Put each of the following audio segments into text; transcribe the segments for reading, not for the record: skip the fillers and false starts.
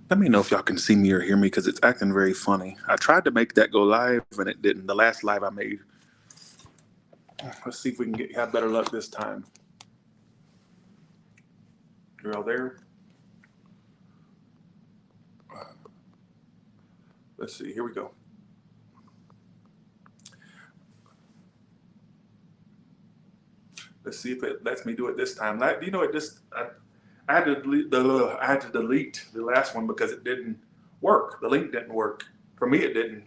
Let me know if y'all can see me or hear me because it's acting very funny. I tried to make that go live and it didn't. The last live I made. Let's see if we can have better luck this time. You're all there? Let's see. Here we go. Let's see if it lets me do it this time. You know, I had to delete the last one because it didn't work. The link didn't work. For me, it didn't.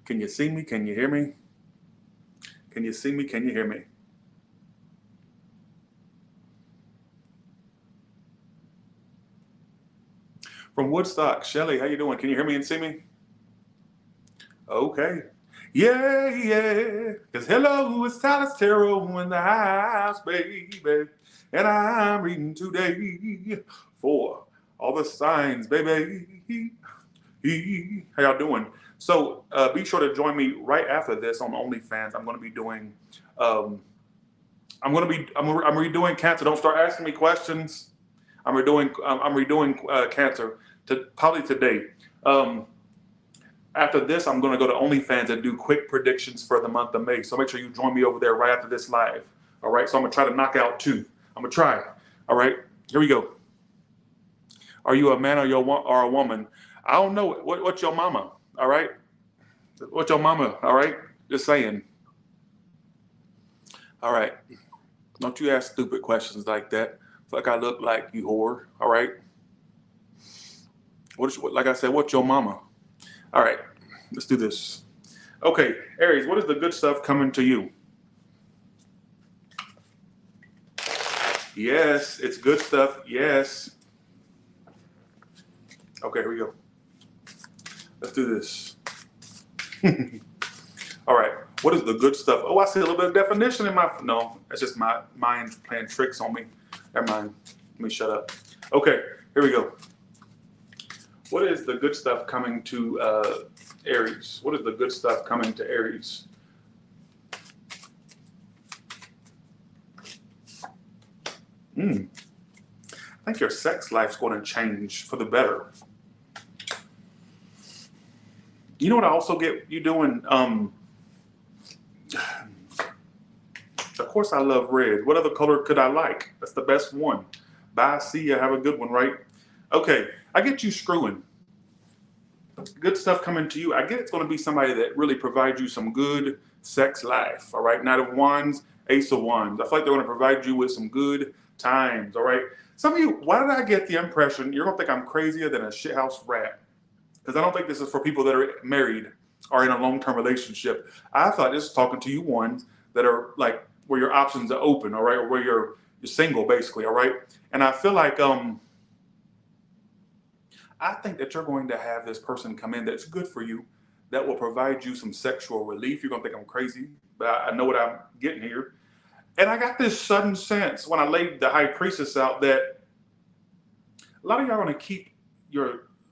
Can you see me? Can you hear me? Can you see me? Can you hear me? From Woodstock, Shelly, how you doing? Can you hear me and see me? Okay. Yeah. Because hello, it's Taurus Tarot in the house, baby. And I'm reading today for all the signs, baby. How y'all doing? So be sure to join me right after this on OnlyFans. I'm going to be doing, I'm redoing Cancer. Don't start asking me questions. I'm redoing Cancer probably today. After this, I'm going to go to OnlyFans and do quick predictions for the month of May. So make sure you join me over there right after this live. All right. So I'm going to try to knock out 2. I'm going to try. All right. Here we go. Are you a man or a woman? I don't know. What's your mama? All right. What's your mama? All right. Just saying. All right. Don't you ask stupid questions like that. Like I look like you whore. All right. Like I said, what's your mama? All right, let's do this. Okay, Aries, what is the good stuff coming to you? Yes, it's good stuff. Yes. Okay, here we go. Let's do this. All right, what is the good stuff? Oh, I see a little bit of definition in my... No, that's just my mind playing tricks on me. Never mind. Let me shut up. Okay, here we go. What is the good stuff coming to Aries? What is the good stuff coming to Aries? I think your sex life's going to change for the better. You know what I also get you doing? Of course I love red. What other color could I like? That's the best one. Bye, see ya, have a good one, right? Okay, I get you screwing. Good stuff coming to you. I get it's going to be somebody that really provides you some good sex life, all right? Knight of Wands, Ace of Wands. I feel like they're going to provide you with some good times, all right? Some of you, why did I get the impression you're going to think I'm crazier than a shithouse rat? Because I don't think this is for people that are married or in a long-term relationship. I thought this was talking to you ones that are like where your options are open, all right? Or where you're single, basically, all right? And I feel like... I think that you're going to have this person come in that's good for you, that will provide you some sexual relief. You're going to think I'm crazy, but I know what I'm getting here. And I got this sudden sense when I laid the High Priestess out that a lot of y'all are going to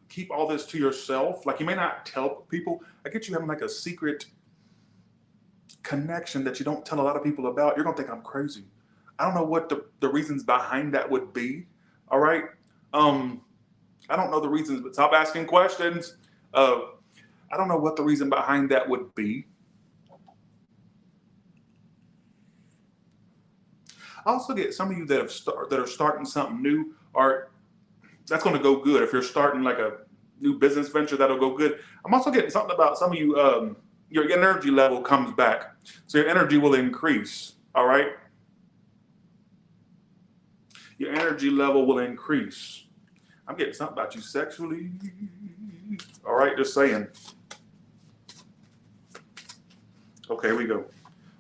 keep all this to yourself. Like you may not tell people. I get you having like a secret connection that you don't tell a lot of people about. You're going to think I'm crazy. I don't know what the reasons behind that would be. All right. I don't know the reasons, but stop asking questions. I don't know what the reason behind that would be. I also get some of you that are starting something new, or that's going to go good. If you're starting like a new business venture, that'll go good. I'm also getting something about some of you, your energy level comes back. So your energy will increase, all right? Your energy level will increase. I'm getting something about you sexually. All right, just saying. Okay, here we go.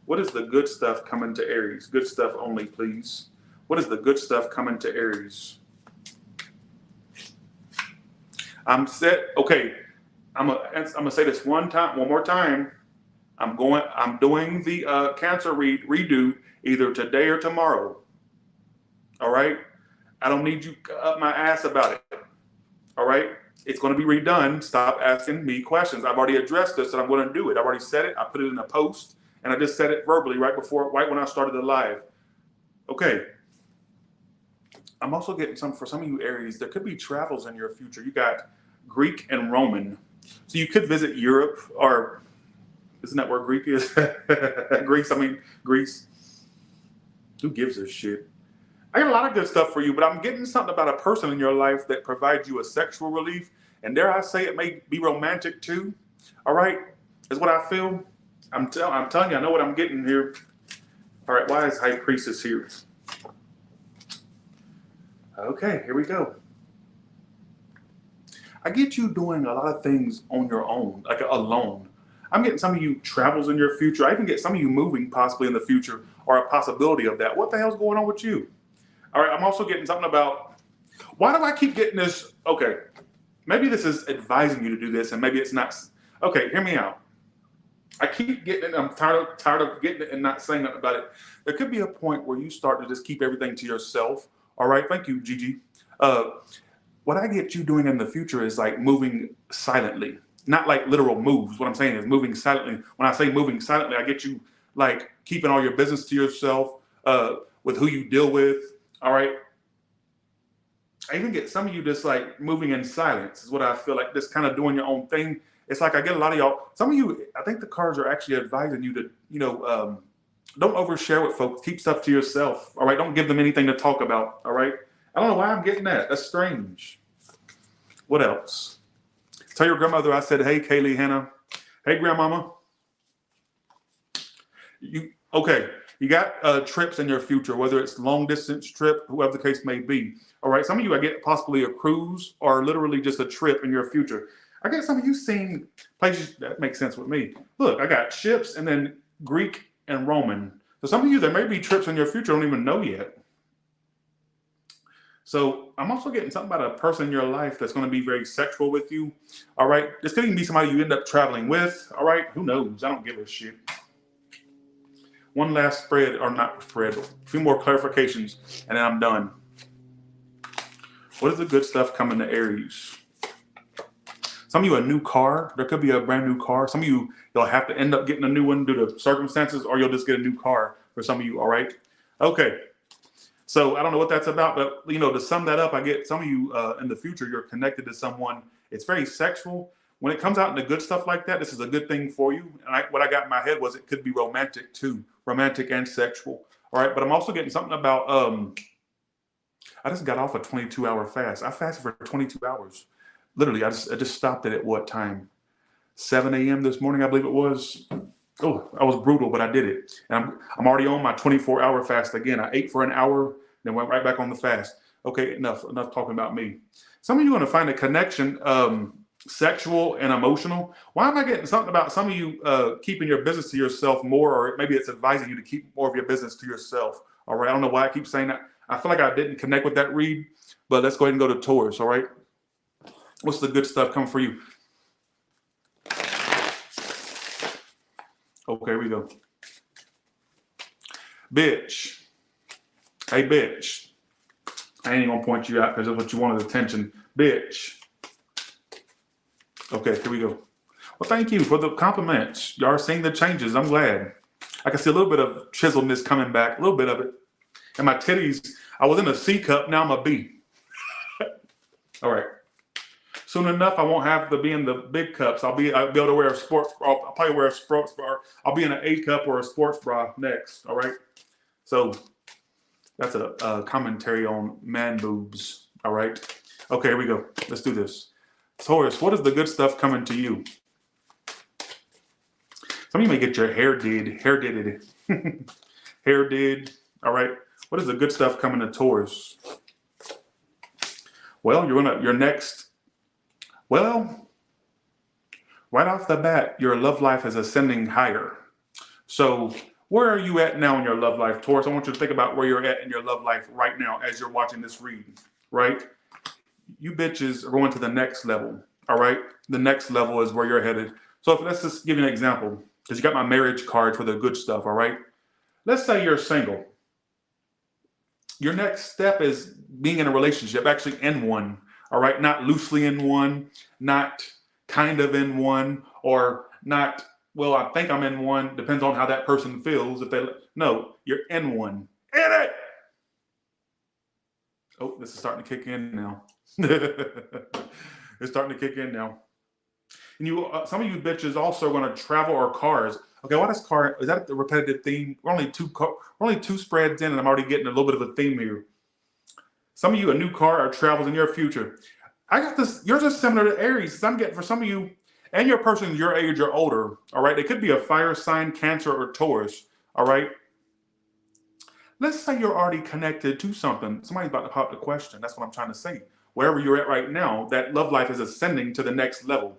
What is the good stuff coming to Aries? Good stuff only, please. What is the good stuff coming to Aries? I'm set. Okay, I'm gonna say this one more time. I'm doing the Cancer redo either today or tomorrow. All right. I don't need you up my ass about it. All right. It's going to be redone. Stop asking me questions. I've already addressed this and I'm going to do it. I've already said it. I put it in a post and I just said it verbally right when I started the live. Okay. I'm also getting for some of you Aries, there could be travels in your future. You got Greek and Roman. So you could visit Europe, or isn't that where Greek is? Greece. Who gives a shit? I got a lot of good stuff for you, but I'm getting something about a person in your life that provides you a sexual relief. And dare I say it may be romantic too. All right? Is what I feel. I'm telling you, I know what I'm getting here. All right, why is High Priestess here? Okay, here we go. I get you doing a lot of things on your own, like alone. I'm getting some of you travels in your future. I even get some of you moving possibly in the future, or a possibility of that. What the hell's going on with you? All right, I'm also getting something about, why do I keep getting this? Okay, maybe this is advising you to do this, and maybe it's not. Okay, hear me out. I keep getting it. I'm tired of getting it and not saying nothing about it. There could be a point where you start to just keep everything to yourself. All right, thank you, Gigi. What I get you doing in the future is like moving silently, not like literal moves. What I'm saying is moving silently. When I say moving silently, I get you like keeping all your business to yourself, with who you deal with. All right. I even get some of you just like moving in silence is what I feel like, just kind of doing your own thing. It's like I get a lot of y'all. Some of you, I think the cards are actually advising you to, don't overshare with folks. Keep stuff to yourself. All right. Don't give them anything to talk about. All right. I don't know why I'm getting that. That's strange. What else? Tell your grandmother I said, hey, Kaylee, Hannah. Hey, grandmama. Okay. You got trips in your future, whether it's long distance trip, whoever the case may be. All right. Some of you, I get possibly a cruise or literally just a trip in your future. I get some of you seeing places that make sense with me. Look, I got ships and then Greek and Roman. So some of you, there may be trips in your future, don't even know yet. So I'm also getting something about a person in your life that's going to be very sexual with you. All right. This could even be somebody you end up traveling with. All right. Who knows? I don't give a shit. One last spread, or not spread, a few more clarifications, and then I'm done. What is the good stuff coming to Aries? Some of you, a new car. There could be a brand new car. Some of you, you'll have to end up getting a new one due to circumstances, or you'll just get a new car for some of you. All right. Okay. So I don't know what that's about, but to sum that up, I get some of you in the future, you're connected to someone. It's very sexual. When it comes out into good stuff like that, this is a good thing for you. And what I got in my head was it could be romantic too, romantic and sexual. All right, but I'm also getting something about, I just got off a 22-hour fast. I fasted for 22 hours. Literally, I just stopped it at what time? 7 a.m. this morning, I believe it was. Oh, I was brutal, but I did it. And I'm already on my 24-hour fast again. I ate for an hour, then went right back on the fast. Okay, enough talking about me. Some of you are going to find a connection, sexual and emotional. Why am I getting something about some of you keeping your business to yourself more, or maybe it's advising you to keep more of your business to yourself? All right, I don't know why I keep saying that. I feel like I didn't connect with that read, but let's go ahead and go to Taurus, all right? What's the good stuff coming for you? Okay, here we go. Bitch. Hey, bitch. I ain't gonna point you out because that's what you wanted, attention. Bitch. Okay, here we go. Well, thank you for the compliments. Y'all are seeing the changes. I'm glad. I can see a little bit of chiseledness coming back, a little bit of it. And my titties, I was in a C cup, now I'm a B. All right. Soon enough, I won't have to be in the big cups. I'll be able to wear a sports bra. I'll probably wear a sports bra. I'll be in an A cup or a sports bra next. All right. So that's a commentary on man boobs. All right. Okay, here we go. Let's do this. Taurus, what is the good stuff coming to you? Some of you may get your hair did. Hair did. All right. What is the good stuff coming to Taurus? Well, you're next. Well, right off the bat, your love life is ascending higher. So where are you at now in your love life, Taurus? I want you to think about where you're at in your love life right now as you're watching this read, right? You bitches are going to the next level, all right? The next level is where you're headed. So let's just give you an example, because you got my marriage card for the good stuff, all right? Let's say you're single. Your next step is being in a relationship, actually in one. All right, not loosely in one, not kind of in one, or not, well, I think I'm in one. Depends on how that person feels. No, you're in one. In it. Oh, this is starting to kick in now. It's starting to kick in now. And some of you bitches also are going to travel or cars. Okay, what is car? Is that the repetitive theme? We're only two spreads in, and I'm already getting a little bit of a theme here. Some of you, a new car or travels in your future. I got this. You're just similar to Aries. I'm getting for some of you, and your person your age or older. All right, it could be a fire sign, Cancer, or Taurus. All right. Let's say you're already connected to something. Somebody's about to pop the question. That's what I'm trying to say. Wherever you're at right now, that love life is ascending to the next level.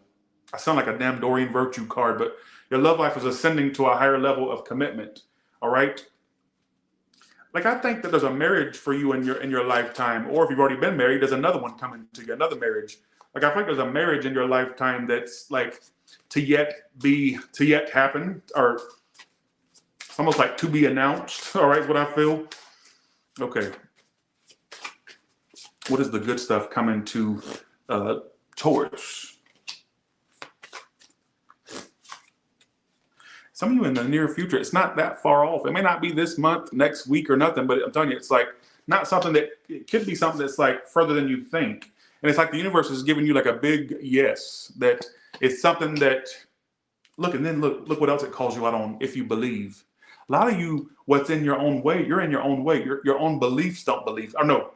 I sound like a damn Dorian Virtue card, but your love life is ascending to a higher level of commitment. All right. Like, I think that there's a marriage for you in your lifetime, or if you've already been married, there's another one coming to you, another marriage. Like, I think there's a marriage in your lifetime that's like to yet happen, or it's almost like to be announced. All right, is what I feel. Okay. What is the good stuff coming to Taurus? Some of you in the near future, it's not that far off. It may not be this month, next week, or nothing, but I'm telling you, it's like not something that, it could be something that's like further than you think. And it's like the universe is giving you like a big yes, that it's something that, look, and then look what else it calls you out on, if you believe. A lot of you, what's in your own way, you're in your own way. Your own beliefs don't believe. Or no,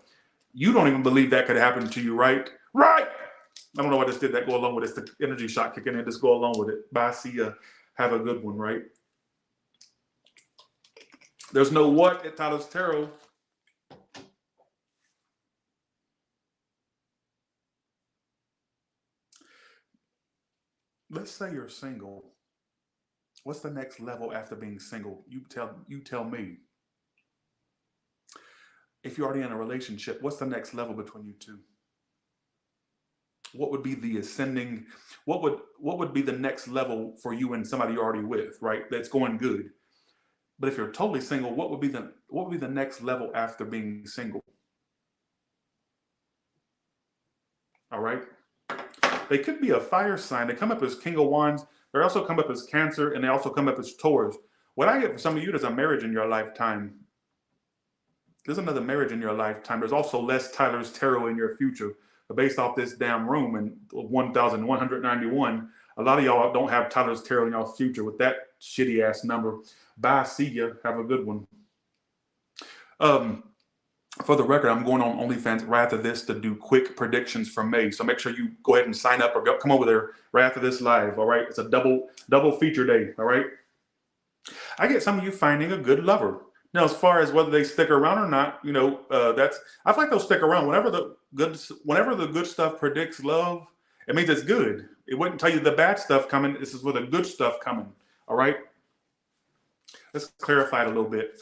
you don't even believe that could happen to you, right? Right. I don't know why I just did that. Go along with it. It's the energy shot kicking in. Just go along with it. Bye. See ya. Have a good one, right? There's no what at Taurus Tarot. Let's say you're single. What's the next level after being single? You tell me. If you're already in a relationship, what's the next level between you two? What would be the ascending? What would be the next level for you and somebody you're already with, right? That's going good. But if you're totally single, what would be the next level after being single? All right. They could be a fire sign. They come up as King of Wands. They also come up as Cancer, and they also come up as Taurus. What I get for some of you, there's a marriage in your lifetime. There's another marriage in your lifetime. There's also less Taurus Tarot in your future. But based off this damn room in 1,191, a lot of y'all don't have Taurus Tarot in your future with that shitty ass number. Bye. See ya. Have a good one. For the record, I'm going on OnlyFans right after this to do quick predictions for May. So make sure you go ahead and sign up or come over there right after this live. All right. It's a double feature day. All right. I get some of you finding a good lover. Now, as far as whether they stick around or not, you know, I feel like they'll stick around. Whenever the good stuff predicts love, it means it's good. It wouldn't tell you the bad stuff coming. This is where the good stuff coming. All right. Let's clarify it a little bit.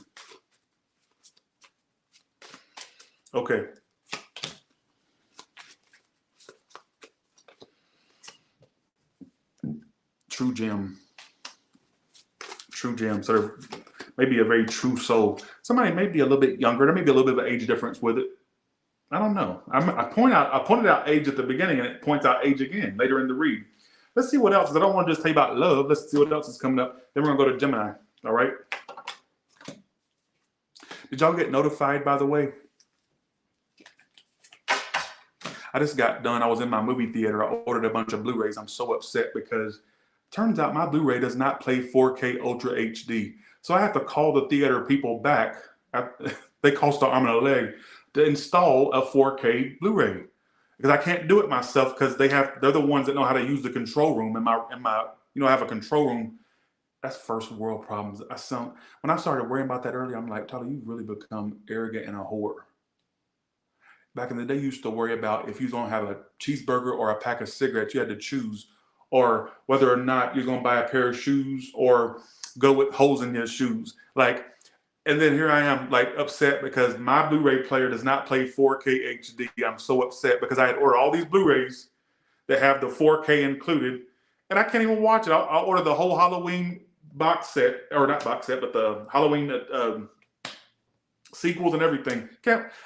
Okay. True gem. Sort of maybe a very true soul. Somebody may be a little bit younger. There may be a little bit of an age difference with it. I don't know. I pointed out age at the beginning, and it points out age again later in the read. Let's see what else. I don't want to just tell you about love. Let's see what else is coming up. Then we're going to go to Gemini. All right. Did y'all get notified, by the way? I just got done. I was in my movie theater. I ordered a bunch of Blu-rays. I'm so upset because turns out my Blu-ray does not play 4K Ultra HD. So I have to call the theater people back. They cost an arm and a leg to install a 4K Blu-ray because I can't do it myself because they're the ones that know how to use the control room in my I have a control room. That's first world problems. When I started worrying about that earlier, I'm like, Tyler, you've really become arrogant and a whore. Back in the day, you used to worry about if you was going to have a cheeseburger or a pack of cigarettes, you had to choose, or whether or not you're going to buy a pair of shoes or go with holes in your shoes. And then here I am, upset because my Blu-ray player does not play 4K HD. I'm so upset because I had ordered all these Blu-rays that have the 4K included, and I can't even watch it. I'll order the whole Halloween box set, or not box set, but the Halloween sequels and everything.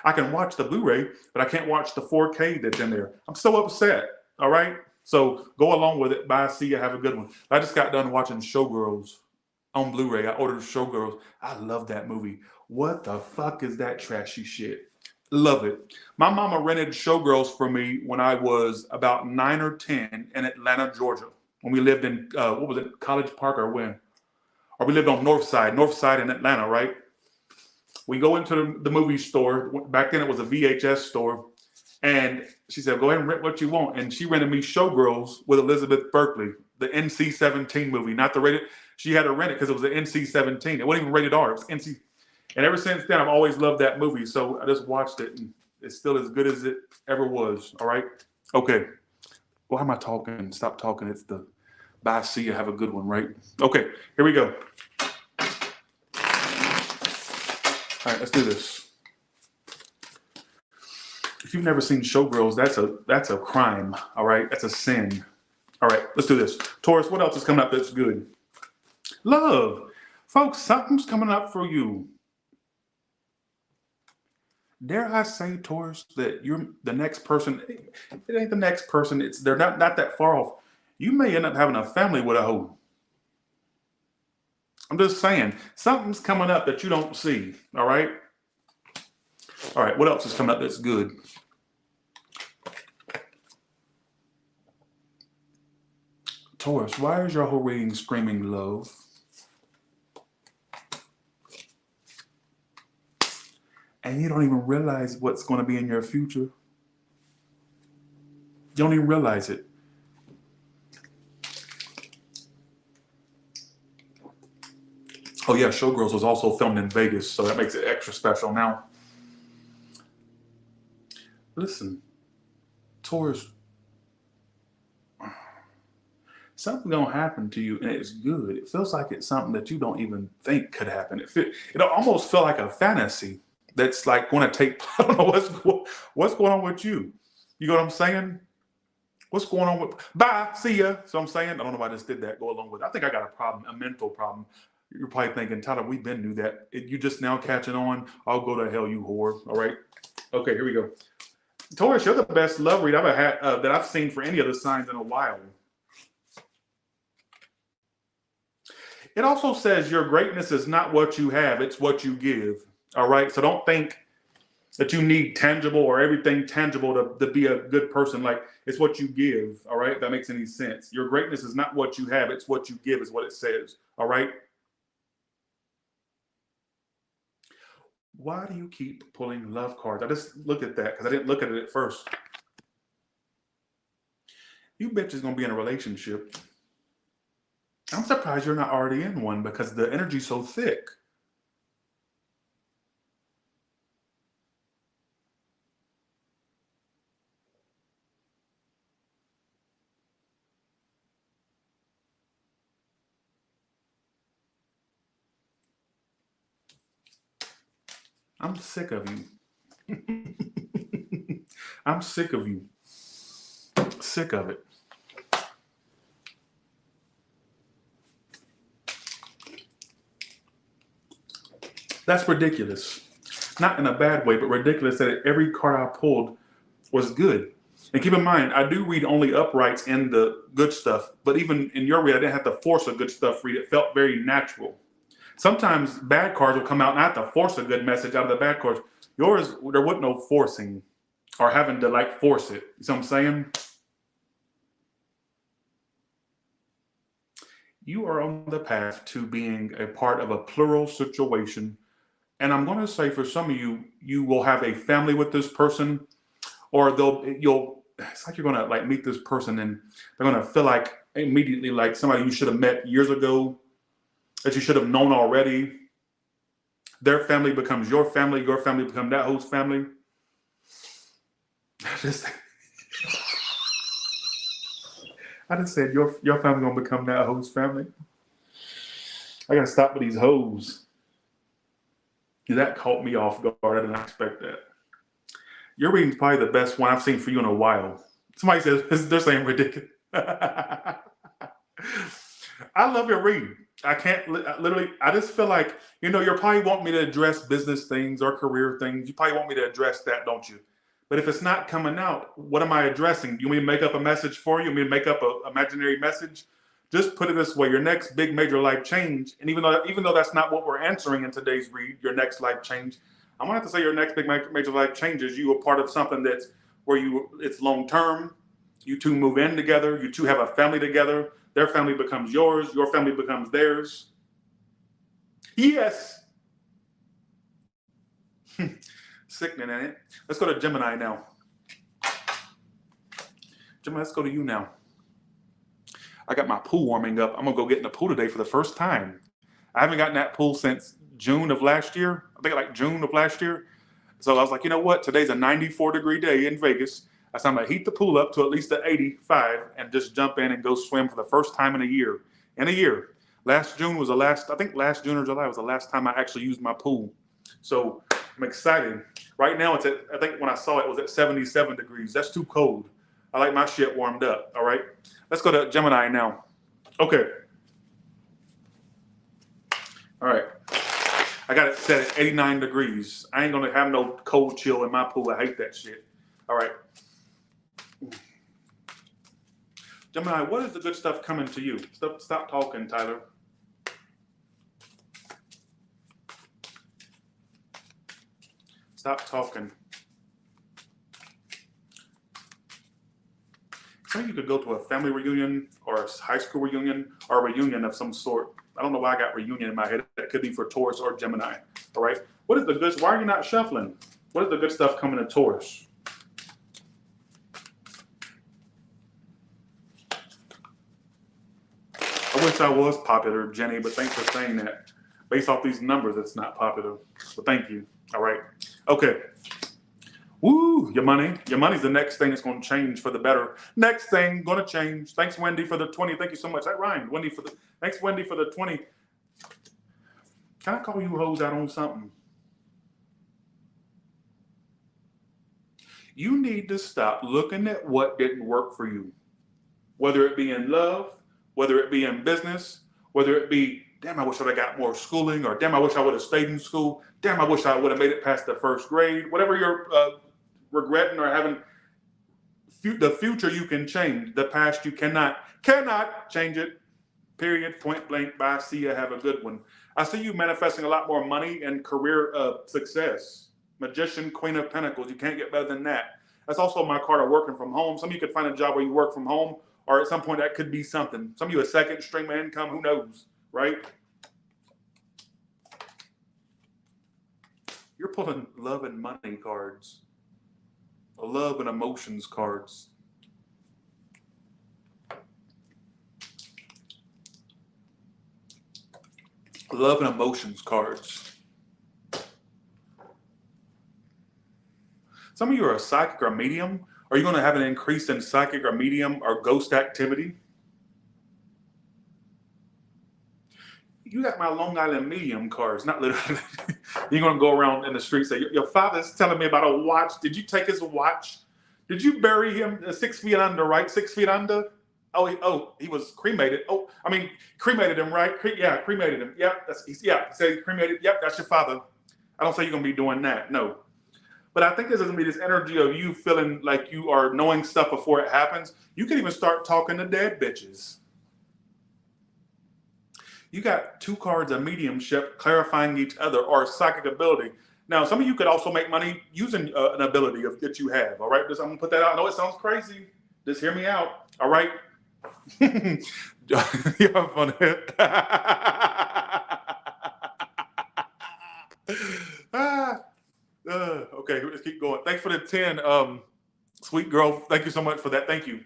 I can watch the Blu-ray, but I can't watch the 4K that's in there. I'm so upset. All right. So go along with it. Bye. See you. Have a good one. I just got done watching Showgirls on Blu-ray. I ordered Showgirls. I love that movie. What the fuck is that trashy shit? Love it. My mama rented Showgirls for me when I was about 9 or 10 in Atlanta, Georgia. When we lived in, what was it, College Park or when? Or we lived on North Side in Atlanta, right? We go into the movie store. Back then it was a VHS store. And she said, go ahead and rent what you want. And she rented me Showgirls with Elizabeth Berkley, the NC-17 movie, not the rated. She had to rent it because it was the NC-17. It wasn't even rated R. It was NC. And ever since then, I've always loved that movie. So I just watched it, and it's still as good as it ever was. All right? Okay. Why am I talking? Stop talking. It's the bye, see you, have a good one, right? Okay, here we go. All right, let's do this. If you've never seen Showgirls, that's a crime, all right? That's a sin. All right, let's do this. Taurus, what else is coming up that's good? Love. Folks, something's coming up for you. Dare I say, Taurus, that you're the next person? It ain't the next person. They're not that far off. You may end up having a family with a hoe. I'm just saying, something's coming up that you don't see. All right. All right. What else is coming up that's good? Taurus, why is your whole reading screaming love? And you don't even realize what's going to be in your future. You don't even realize it. Oh yeah, Showgirls was also filmed in Vegas, so that makes it extra special now. Listen, Taurus, something's gonna happen to you, and it's good. It feels like it's something that you don't even think could happen. It almost feel like a fantasy that's like going to take. I don't know what's going on with you. You know what I'm saying? What's going on with? Bye, see ya. So I'm saying, I don't know why I just did that. Go along with it. I think I got a problem, a mental problem. You're probably thinking, Tyler, we've been through that. You just now catching on. I'll go to hell, you whore. All right. Okay, here we go. Taurus, you're the best love read I've ever had that I've seen for any of the signs in a while. It also says your greatness is not what you have, it's what you give. All right. So don't think that you need tangible or everything tangible to be a good person. Like, it's what you give. All right. If that makes any sense. Your greatness is not what you have, it's what you give, is what it says. All right. Why do you keep pulling love cards? I just looked at that because I didn't look at it at first. You bitch is going to be in a relationship. I'm surprised you're not already in one because the energy's so thick. I'm sick of you. I'm sick of you. Sick of it. That's ridiculous. Not in a bad way, but ridiculous that every card I pulled was good. And keep in mind, I do read only uprights and the good stuff. But even in your read, I didn't have to force a good stuff read. It felt very natural. Sometimes bad cards will come out and I have to force a good message out of the bad cards. Yours, there wasn't no forcing or having to like force it. You see what I'm saying? You are on the path to being a part of a plural situation. And I'm going to say for some of you, you will have a family with this person, or it's like you're going to like meet this person and they're going to feel like immediately like somebody you should have met years ago, that you should have known already. Their family becomes your family becomes that host family. I just said your family gonna become that host family. I gotta stop with these hoes. That caught me off guard. I didn't expect that. Your reading's probably the best one I've seen for you in a while. Somebody says they're saying ridiculous. I love your reading. I can't literally. I just feel like you probably want me to address business things or career things. You probably want me to address that, don't you? But if it's not coming out, what am I addressing? Do you want me to make up a message for you? You want me to make up an imaginary message? Just put it this way: your next big major life change, and even though that's not what we're answering in today's read, your next life change, I'm gonna have to say your next big major life change is you are part of something that's where it's long term. You two move in together. You two have a family together. Their family becomes yours. Your family becomes theirs. Yes. Sickening, ain't it? Let's go to Gemini now. Gemini, let's go to you now. I got my pool warming up. I'm gonna go get in the pool today for the first time. I haven't gotten that pool since June of last year. I think like June of last year. So I was like, you know what? Today's a 94-degree day in Vegas. I said I'm gonna heat the pool up to at least 85 and just jump in and go swim for the first time in a year. Last June was I think last June or July was the last time I actually used my pool. So I'm excited. Right now I think when I saw it, it was at 77 degrees. That's too cold. I like my shit warmed up, all right? Let's go to Gemini now. Okay. All right. I got it set at 89 degrees. I ain't gonna have no cold chill in my pool. I hate that shit. All right. Gemini, what is the good stuff coming to you? Stop talking, Tyler. Stop talking. Some of you could go to a family reunion or a high school reunion or a reunion of some sort. I don't know why I got reunion in my head. That could be for Taurus or Gemini. All right. What is the good? Why are you not shuffling? What is the good stuff coming to Taurus? I wish I was popular, Jenny, but thanks for saying that. Based off these numbers, it's not popular. But thank you. All right. Okay. Woo, your money. Your money's the next thing that's going to change for the better. Next thing going to change. Thanks, Wendy, for the 20. Thank you so much. That rhymed. Thanks, Wendy, for the 20. Can I call you hoes out on something? You need to stop looking at what didn't work for you. Whether it be in love, whether it be in business, whether it be, damn, I wish I would have got more schooling, or damn, I wish I would have stayed in school. Damn, I wish I would have made it past the first grade. Whatever you're regretting or having, the future you can change. The past you cannot change it. Period. Point blank. Bye. See ya. Have a good one. I see you manifesting a lot more money and career success. Magician, Queen of Pentacles. You can't get better than that. That's also my card of working from home. Some of you could find a job where you work from home, or at some point that could be something. Some of you a second stream of income. Who knows, right? You're pulling love and money cards. Love and emotions cards. Love and emotions cards. Some of you are a psychic or medium. Are you going to have an increase in psychic or medium or ghost activity? You got my Long Island medium cards, not literally. You're going to go around in the street and say, your father's telling me about a watch. Did you take his watch? Did you bury him 6 feet under, right? 6 feet under? Oh, he was cremated. Cremated him, right? Cremated him. Yep, say cremated. Yep, that's your father. I don't say you're going to be doing that, no. But I think there's going to be this energy of you feeling like you are knowing stuff before it happens. You can even start talking to dead bitches. You got 2 cards of mediumship clarifying each other or psychic ability. Now, some of you could also make money using an ability that you have, all right? I'm going to put that out. I know it sounds crazy. Just hear me out, all right? You have fun. Okay, let's keep going. Thanks for the 10, sweet girl. Thank you so much for that. Thank you.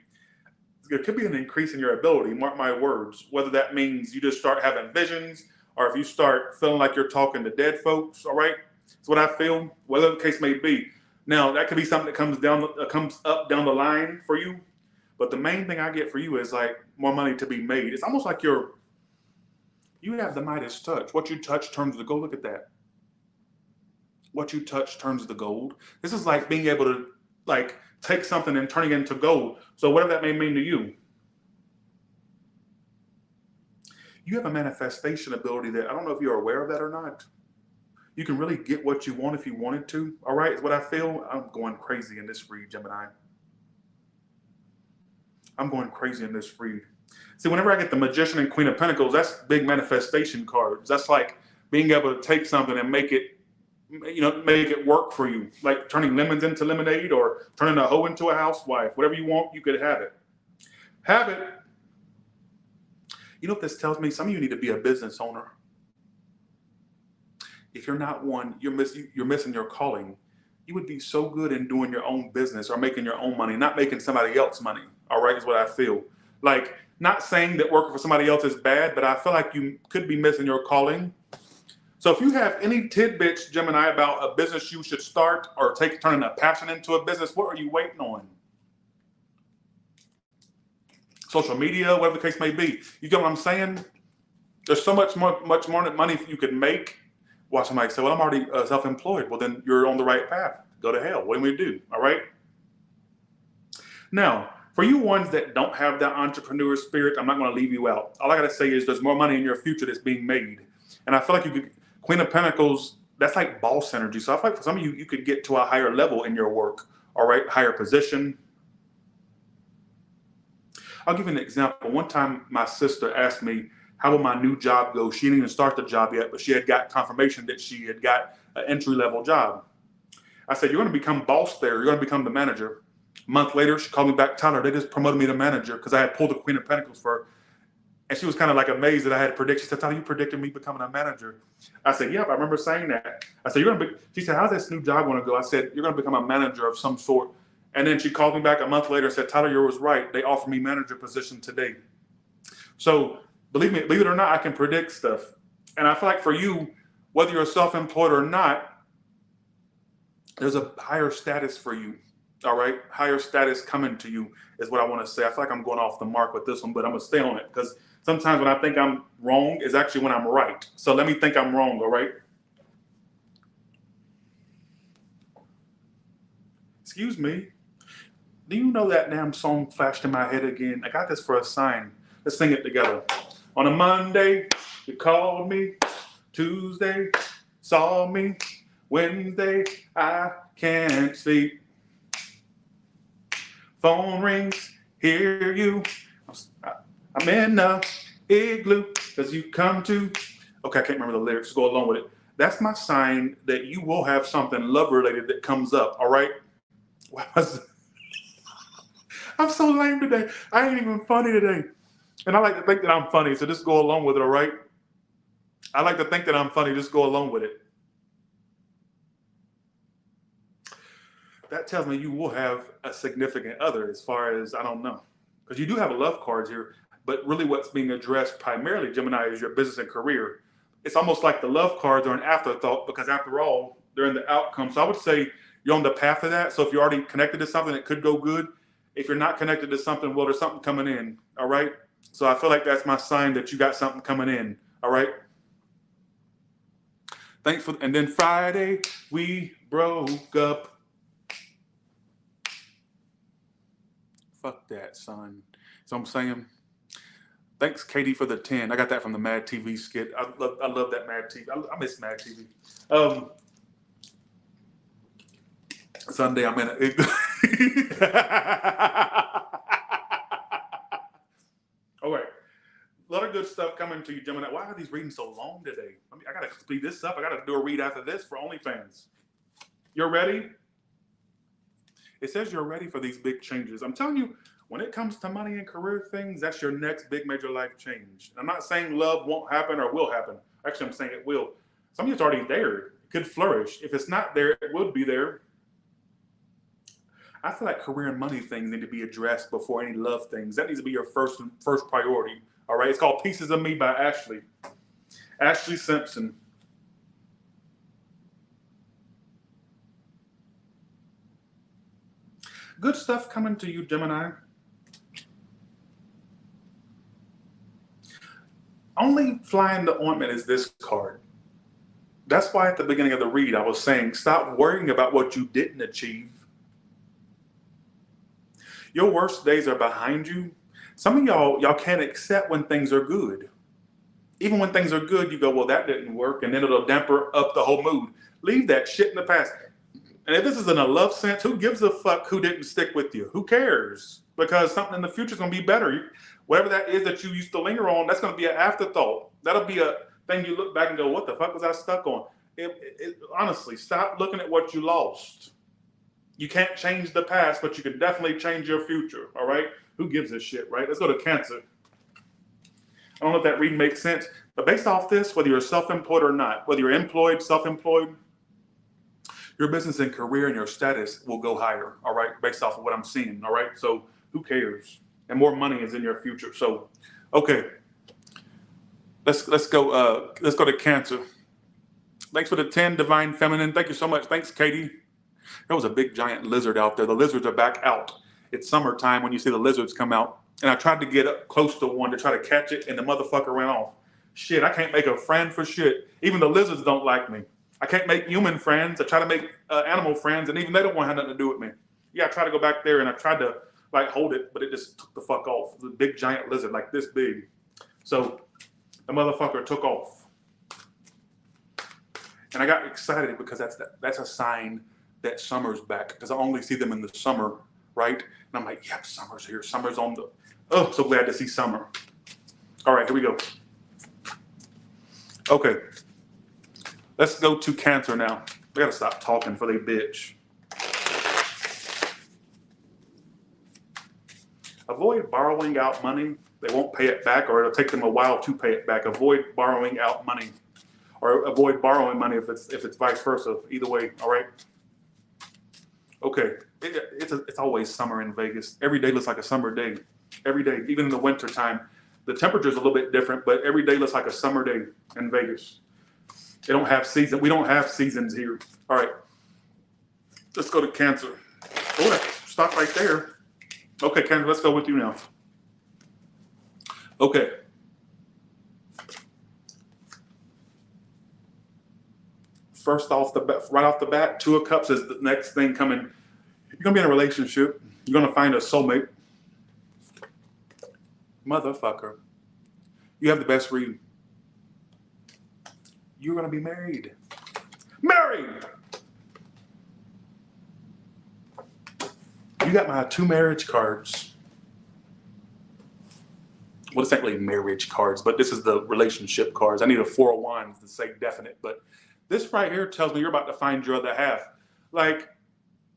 There could be an increase in your ability, mark my words, whether that means you just start having visions or if you start feeling like you're talking to dead folks, all right? That's what I feel, whatever the case may be. Now, that could be something that comes up down the line for you, but the main thing I get for you is like more money to be made. It's almost like you have the Midas touch. What you touch turns to gold. Look at that. What you touch turns to gold. This is like being able to like take something and turning it into gold. So whatever that may mean to you. You have a manifestation ability that I don't know if you're aware of that or not. You can really get what you want if you wanted to. All right, is what I feel. I'm going crazy in this read, Gemini. I'm going crazy in this read. See, whenever I get the Magician and Queen of Pentacles, that's big manifestation cards. That's like being able to take something and make it make it work for you, like turning lemons into lemonade or turning a hoe into a housewife. Whatever you want, you could have it. Have it. You know what this tells me? Some of you need to be a business owner. If you're not one, you're missing your calling. You would be so good in doing your own business or making your own money, not making somebody else's money. All right, is what I feel. Like, not saying that working for somebody else is bad, but I feel like you could be missing your calling. So if you have any tidbits, Gemini, about a business you should start or turning a passion into a business, what are you waiting on? Social media, whatever the case may be. You get what I'm saying? There's so much more money you could make. Watch somebody say, well, I'm already self-employed. Well, then you're on the right path. Go to hell. What do we do? All right? Now, for you ones that don't have that entrepreneur spirit, I'm not going to leave you out. All I got to say is there's more money in your future that's being made. And I feel like you could, Queen of Pentacles, that's like boss energy. So I feel like for some of you, you could get to a higher level in your work. All right? Higher position. I'll give you an example. One time, my sister asked me, how will my new job go? She didn't even start the job yet, but she had got confirmation that she had got an entry-level job. I said, you're going to become boss there. You're going to become the manager. A month later, she called me back, Tyler, they just promoted me to manager because I had pulled the Queen of Pentacles for her. And she was kind of like amazed that I had predicted. She said, Tyler, you predicted me becoming a manager. I said, yeah, I remember saying that. I said, she said, how's this new job going to go? I said, you're going to become a manager of some sort. And then she called me back a month later and said, Tyler, you was right. They offered me manager position today. So believe it or not, I can predict stuff. And I feel like for you, whether you're self-employed or not, there's a higher status for you. All right? Higher status coming to you is what I want to say. I feel like I'm going off the mark with this one, but I'm going to stay on it because sometimes when I think I'm wrong is actually when I'm right. So let me think I'm wrong, all right? Excuse me. Do you know that damn song flashed in my head again? I got this for a sign. Let's sing it together. On a Monday, you called me. Tuesday, saw me. Wednesday, I can't sleep. Phone rings, hear you. I'm in a igloo because you come to. Okay, I can't remember the lyrics. Go along with it. That's my sign that you will have something love-related that comes up, all right? I'm so lame today. I ain't even funny today. And I like to think that I'm funny, so just go along with it, all right? I like to think that I'm funny, just go along with it. That tells me you will have a significant other as far as, I don't know. Because you do have a love cards here, but really what's being addressed primarily, Gemini, is your business and career. It's almost like the love cards are an afterthought because after all, they're in the outcome. So I would say you're on the path of that. So if you're already connected to something, it could go good. If you're not connected to something, well, there's something coming in, all right? So I feel like that's my sign that you got something coming in, all right? Thanks for, and then Friday, we broke up. Fuck that, son. So I'm saying, thanks, Katie, for the 10. I got that from the Mad TV skit. I love that Mad TV. I miss Mad TV. Sunday, I'm in a... All right. A lot of good stuff coming to you, Gemini. Why are these readings so long today? I got to speed this up. I got to do a read after this for OnlyFans. You're ready? It says you're ready for these big changes. I'm telling you, when it comes to money and career things, that's your next big major life change. I'm not saying love won't happen or will happen. Actually, I'm saying it will. Some of you, it's already there. It could flourish. If it's not there, it would be there. I feel like career and money things need to be addressed before any love things. That needs to be your first priority. All right. It's called Pieces of Me by Ashley. Ashley Simpson. Good stuff coming to you, Gemini. Only flying the ointment is this card. That's why at the beginning of the read, I was saying, stop worrying about what you didn't achieve. Your worst days are behind you. Some of y'all can't accept when things are good. Even when things are good, you go, well, that didn't work. And then it'll damper up the whole mood. Leave that shit in the past. And if this is in a love sense, who gives a fuck who didn't stick with you? Who cares? Because something in the future is going to be better. Whatever that is that you used to linger on, that's going to be an afterthought. That'll be a thing you look back and go, what the fuck was I stuck on? Honestly, stop looking at what you lost. You can't change the past, but you can definitely change your future, all right? Who gives a shit, right? Let's go to Cancer. I don't know if that reading makes sense, but based off this, whether you're self-employed or not, whether you're employed, self-employed, your business and career and your status will go higher, all right, based off of what I'm seeing, all right? So who cares? And more money is in your future. So, okay, let's go to Cancer. Thanks for the 10, Divine Feminine. Thank you so much. Thanks, Katie. There was a big giant lizard out there. The lizards are back out. It's summertime when you see the lizards come out. And I tried to get up close to one to try to catch it, and the motherfucker ran off. Shit, I can't make a friend for shit. Even the lizards don't like me. I can't make human friends. I try to make animal friends, and even they don't want to have nothing to do with me. Yeah, I tried to go back there, and I tried to like hold it, but it just took the fuck off. It was a big giant lizard, like this big. So the motherfucker took off. And I got excited because that's a sign that summer's back, because I only see them in the summer, right? And I'm like, yep, summer's here. Summer's on the, oh, so glad to see summer. All right, here we go. Okay, let's go to Cancer now. We gotta stop talking for they bitch. Avoid borrowing out money. They won't pay it back, or it'll take them a while to pay it back. Avoid borrowing out money, or avoid borrowing money if it's vice versa. Either way, all right? Okay, it's always summer in Vegas. Every day looks like a summer day. Every day, even in the winter time. The temperature's a little bit different, but every day looks like a summer day in Vegas. They don't have season. We don't have seasons here. All right, let's go to Cancer. Oh, stop right there. Okay, Cancer, let's go with you now. Okay. First off the bat, right off the bat, Two of Cups is the next thing coming. You're gonna be in a relationship. You're gonna find a soulmate. Motherfucker. You have the best read. You're gonna be married. Married! You got my 2 marriage cards. Well, it's not really marriage cards, but this is the relationship cards. I need a 4 of Wands to say definite, but this right here tells me you're about to find your other half. Like,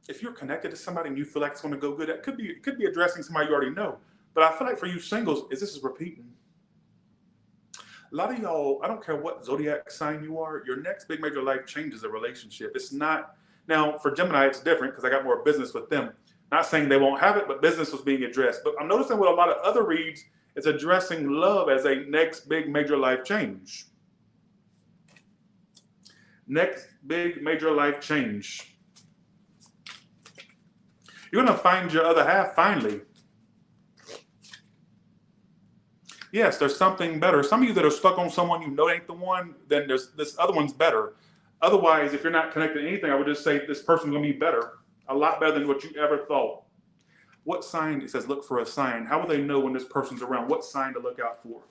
if you're connected to somebody and you feel like it's going to go good, it could be addressing somebody you already know. But I feel like for you singles, this is repeating. A lot of y'all, I don't care what zodiac sign you are, your next big major life change is a relationship. It's not, now for Gemini, it's different because I got more business with them. Not saying they won't have it, but business was being addressed. But I'm noticing with a lot of other reads, it's addressing love as a next big major life change. Next big major life change. You're going to find your other half finally. Yes, there's something better. Some of you that are stuck on someone you know ain't the one, then there's this other one's better. Otherwise, if you're not connected to anything, I would just say this person's going to be better. A lot better than what you ever thought. What sign? It says look for a sign. How will they know when this person's around? What sign to look out for?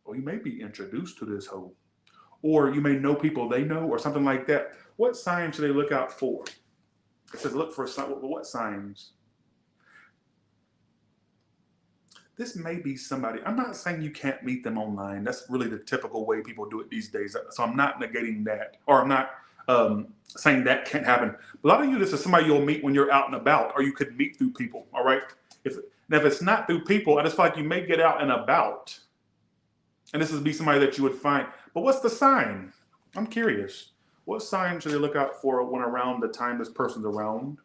Well, you may be introduced to this hoe. Or you may know people they know or something like that. What signs should they look out for? It says look for what signs? This may be somebody. I'm not saying you can't meet them online. That's really the typical way people do it these days. So I'm not negating that. Or I'm not saying that can't happen. But a lot of you, this is somebody you'll meet when you're out and about, or you could meet through people, all right? If it's not through people, I just feel like you may get out and about. And this would be somebody that you would find. But what's the sign? I'm curious. What sign should they look out for when around the time this person's around?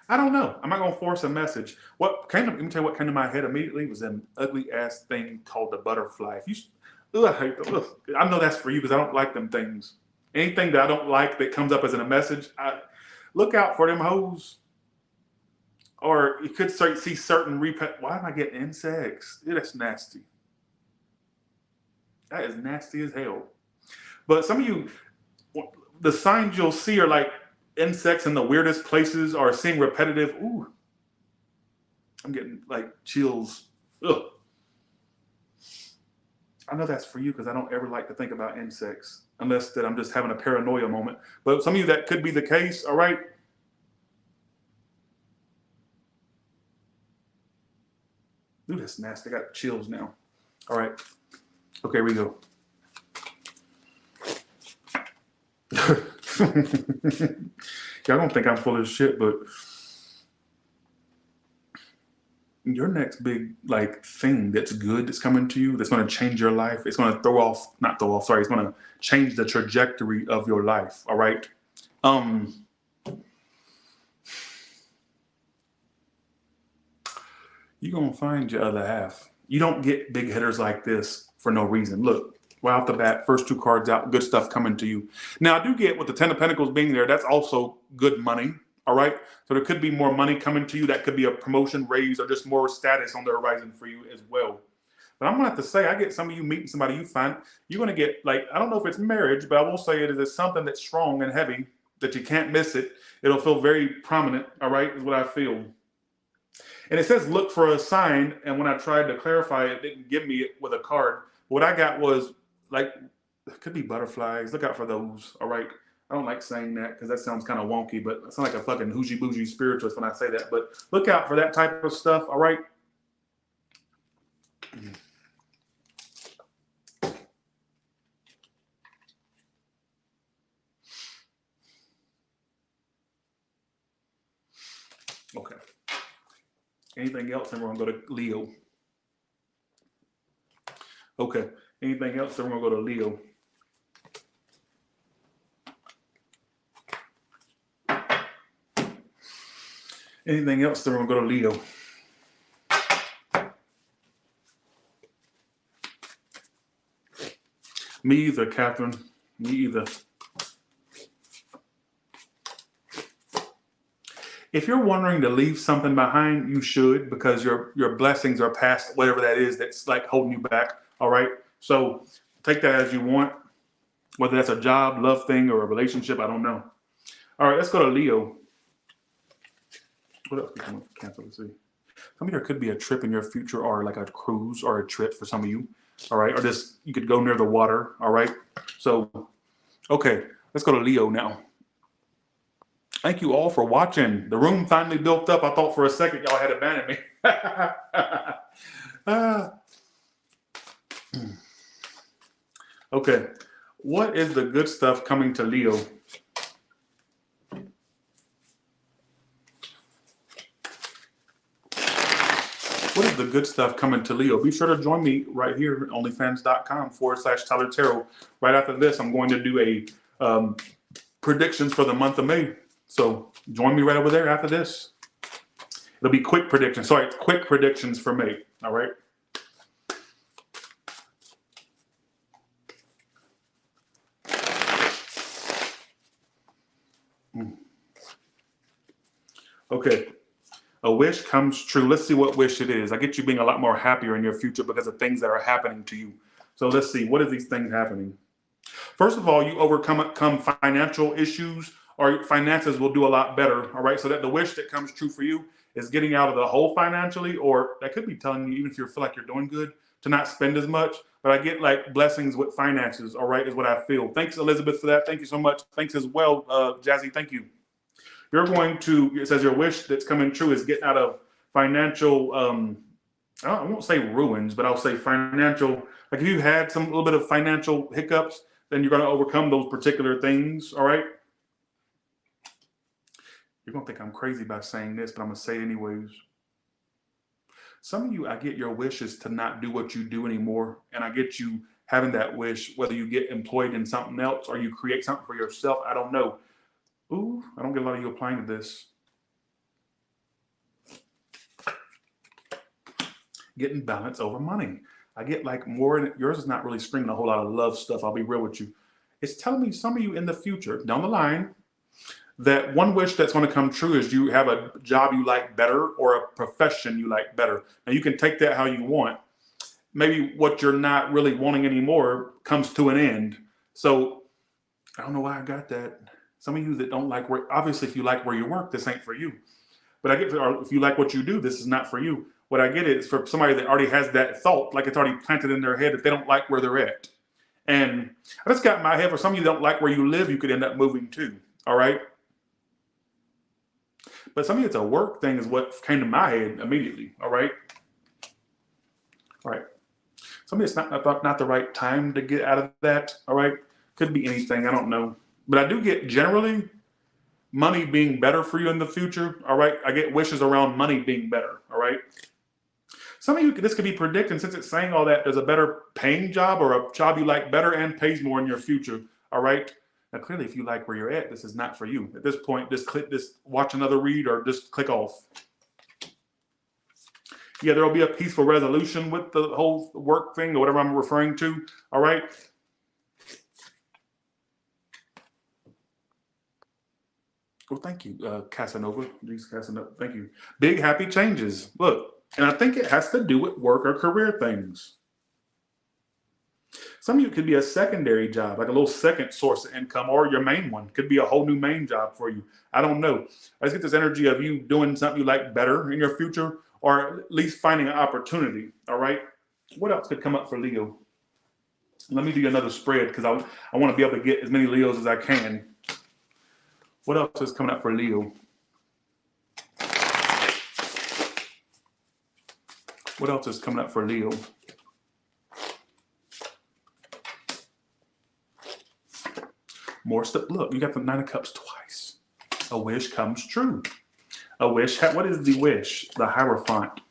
I don't know. I'm not going to force a message. Let me tell you what came to my head immediately was an ugly ass thing called the butterfly. I hate them. I know that's for you because I don't like them things. Anything that I don't like that comes up as in a message, look out for them hoes. Or you could see certain why am I getting insects? Ew, that's nasty. That is nasty as hell. But some of you, the signs you'll see are like insects in the weirdest places or seeing repetitive. Ooh, I'm getting like chills. Ugh. I know that's for you because I don't ever like to think about insects unless that I'm just having a paranoia moment. But some of you that could be the case, all right? Ooh, that's nasty. I got chills now. All right. Okay, here we go. I don't think I'm full of shit, but your next big like thing that's good that's coming to you, that's going to change your life. It's going to it's going to change the trajectory of your life. All right. You're going to find your other half. You don't get big hitters like this for no reason. Look, right off the bat, first two cards out, good stuff coming to you. Now, I do get with the 10 of Pentacles being there, that's also good money. All right. So there could be more money coming to you. That could be a promotion, raise, or just more status on the horizon for you as well. But I'm going to have to say, I get some of you meeting somebody you find, you're going to get like, I don't know if it's marriage, but I will say it is something that's strong and heavy that you can't miss it. It'll feel very prominent. All right. Is what I feel. And it says, look for a sign. And when I tried to clarify it, it didn't give me it with a card. What I got was like, it could be butterflies. Look out for those. All right. I don't like saying that because that sounds kind of wonky, but I sound like a fucking hoogie bougie spiritualist when I say that. But look out for that type of stuff. All right. Okay. Anything else? And we're going to go to Leo. Okay. Anything else? Then we're going to go to Leo. Anything else? Then we're going to go to Leo. Me either, Catherine. Me either. If you're wondering to leave something behind, you should, because your blessings are past whatever that is that's like holding you back. All right. So take that as you want, whether that's a job, love thing, or a relationship. I don't know. All right. Let's go to Leo. What else we can cancel? Let's see. Some of there could be a trip in your future, or like a cruise or a trip for some of you. All right. Or just you could go near the water. All right. So, okay. Let's go to Leo now. Thank you all for watching. The room finally built up. I thought for a second y'all had abandoned me. Okay. What is the good stuff coming to Leo? What is the good stuff coming to Leo? Be sure to join me right here, onlyfans.com/Tyler Tarot. Right after this, I'm going to do a predictions for the month of May. So join me right over there after this. It'll be quick predictions. Sorry, quick predictions for May. All right. Okay. A wish comes true. Let's see what wish it is. I get you being a lot more happier in your future because of things that are happening to you. So let's see. What are these things happening? First of all, you overcome financial issues, or finances will do a lot better. All right. So that the wish that comes true for you is getting out of the hole financially, or that could be telling you, even if you feel like you're doing good, to not spend as much. But I get like blessings with finances. All right. Is what I feel. Thanks, Elizabeth, for that. Thank you so much. Thanks as well, Jazzy. Thank you. You're going to, it says your wish that's coming true is getting out of financial, I won't say ruins, but I'll say financial, like if you had some little bit of financial hiccups, then you're going to overcome those particular things. All right. You're going to think I'm crazy by saying this, but I'm going to say it anyways. Some of you, I get your wishes to not do what you do anymore. And I get you having that wish, whether you get employed in something else or you create something for yourself. I don't know. Ooh, I don't get a lot of you applying to this. Getting balance over money. I get like more, yours is not really screaming a whole lot of love stuff. I'll be real with you. It's telling me some of you in the future, down the line, that one wish that's going to come true is you have a job you like better or a profession you like better. Now you can take that how you want. Maybe what you're not really wanting anymore comes to an end. So I don't know why I got that. Some of you that don't like work, obviously if you like where you work, this ain't for you. But I get, or if you like what you do, this is not for you. What I get is for somebody that already has that thought, like it's already planted in their head that they don't like where they're at. And I just got in my head, for some of you that don't like where you live, you could end up moving too. All right. But some of you, it's a work thing is what came to my head immediately. All right. All right. Somebody it's not the right time to get out of that. All right. Could be anything. I don't know. But I do get generally money being better for you in the future. All right. I get wishes around money being better. All right. Some of you, this could be predicting, since it's saying all that, there's a better paying job or a job you like better and pays more in your future. All right. Now, clearly, if you like where you're at, this is not for you. At this point, just click this, watch another read, or just click off. Yeah, there will be a peaceful resolution with the whole work thing or whatever I'm referring to. All right. Well, thank you, Casanova. Thank you. Big happy changes. Look, and I think it has to do with work or career things. Some of you could be a secondary job, like a little second source of income, or your main one could be a whole new main job for you. I don't know. I just get this energy of you doing something you like better in your future, or at least finding an opportunity. All right. What else could come up for Leo? Let me do another spread because I want to be able to get as many Leos as I can. What else is coming up for Leo? What else is coming up for Leo? More stuff. Look, you got the Nine of Cups twice. A wish comes true. A wish. What is the wish? The Hierophant.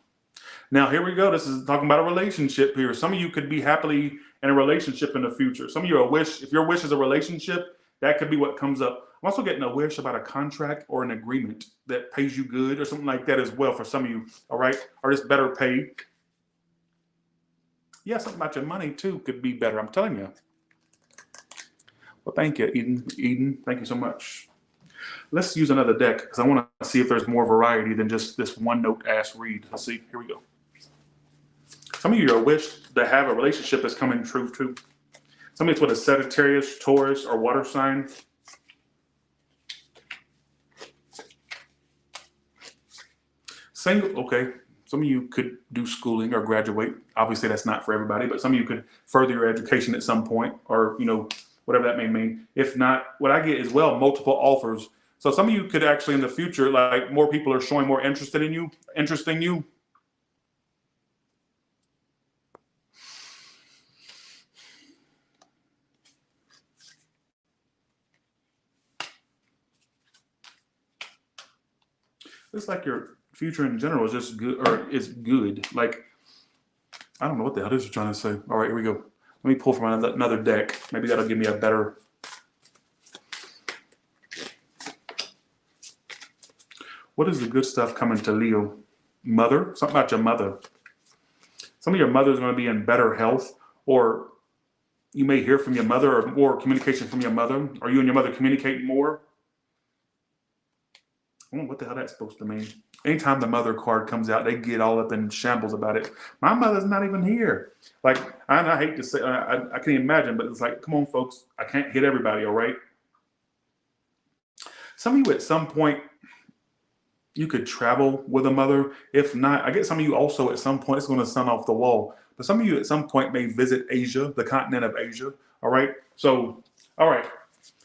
Now, here we go. This is talking about a relationship here. Some of you could be happily in a relationship in the future. Some of you, if your wish is a relationship, that could be what comes up. I'm also getting a wish about a contract or an agreement that pays you good or something like that as well for some of you. All right. Or just better pay. Yeah, something about your money too could be better. I'm telling you. Well, thank you, Eden. Eden, thank you so much. Let's use another deck because I want to see if there's more variety than just this one note ass read. Let's see. Here we go. Some of you, your wish to have a relationship is coming true too. Some of it's with a Sagittarius, Taurus, or water sign. Single, okay. Some of you could do schooling or graduate. Obviously, that's not for everybody, but some of you could further your education at some point, or whatever that may mean. If not, what I get as well, multiple offers. So some of you could actually in the future, like more people are showing more interest in you. It's like your future in general is just good, or is good. Like, I don't know what the hell this is trying to say. All right, here we go. Let me pull from another deck. Maybe that'll give me a better. What is the good stuff coming to Leo? Mother? Something about your mother. Some of your mother is going to be in better health, or you may hear from your mother, or more communication from your mother. Are you and your mother communicating more? I don't know what the hell that's supposed to mean. Anytime the mother card comes out, they get all up in shambles about it. My mother's not even here. Like, I hate to say, I can't imagine, but it's like, come on, folks. I can't hit everybody, all right? Some of you at some point, you could travel with a mother. If not, I get some of you also at some point, it's going to sound off the wall, but some of you at some point may visit Asia, the continent of Asia, all right? So, all right.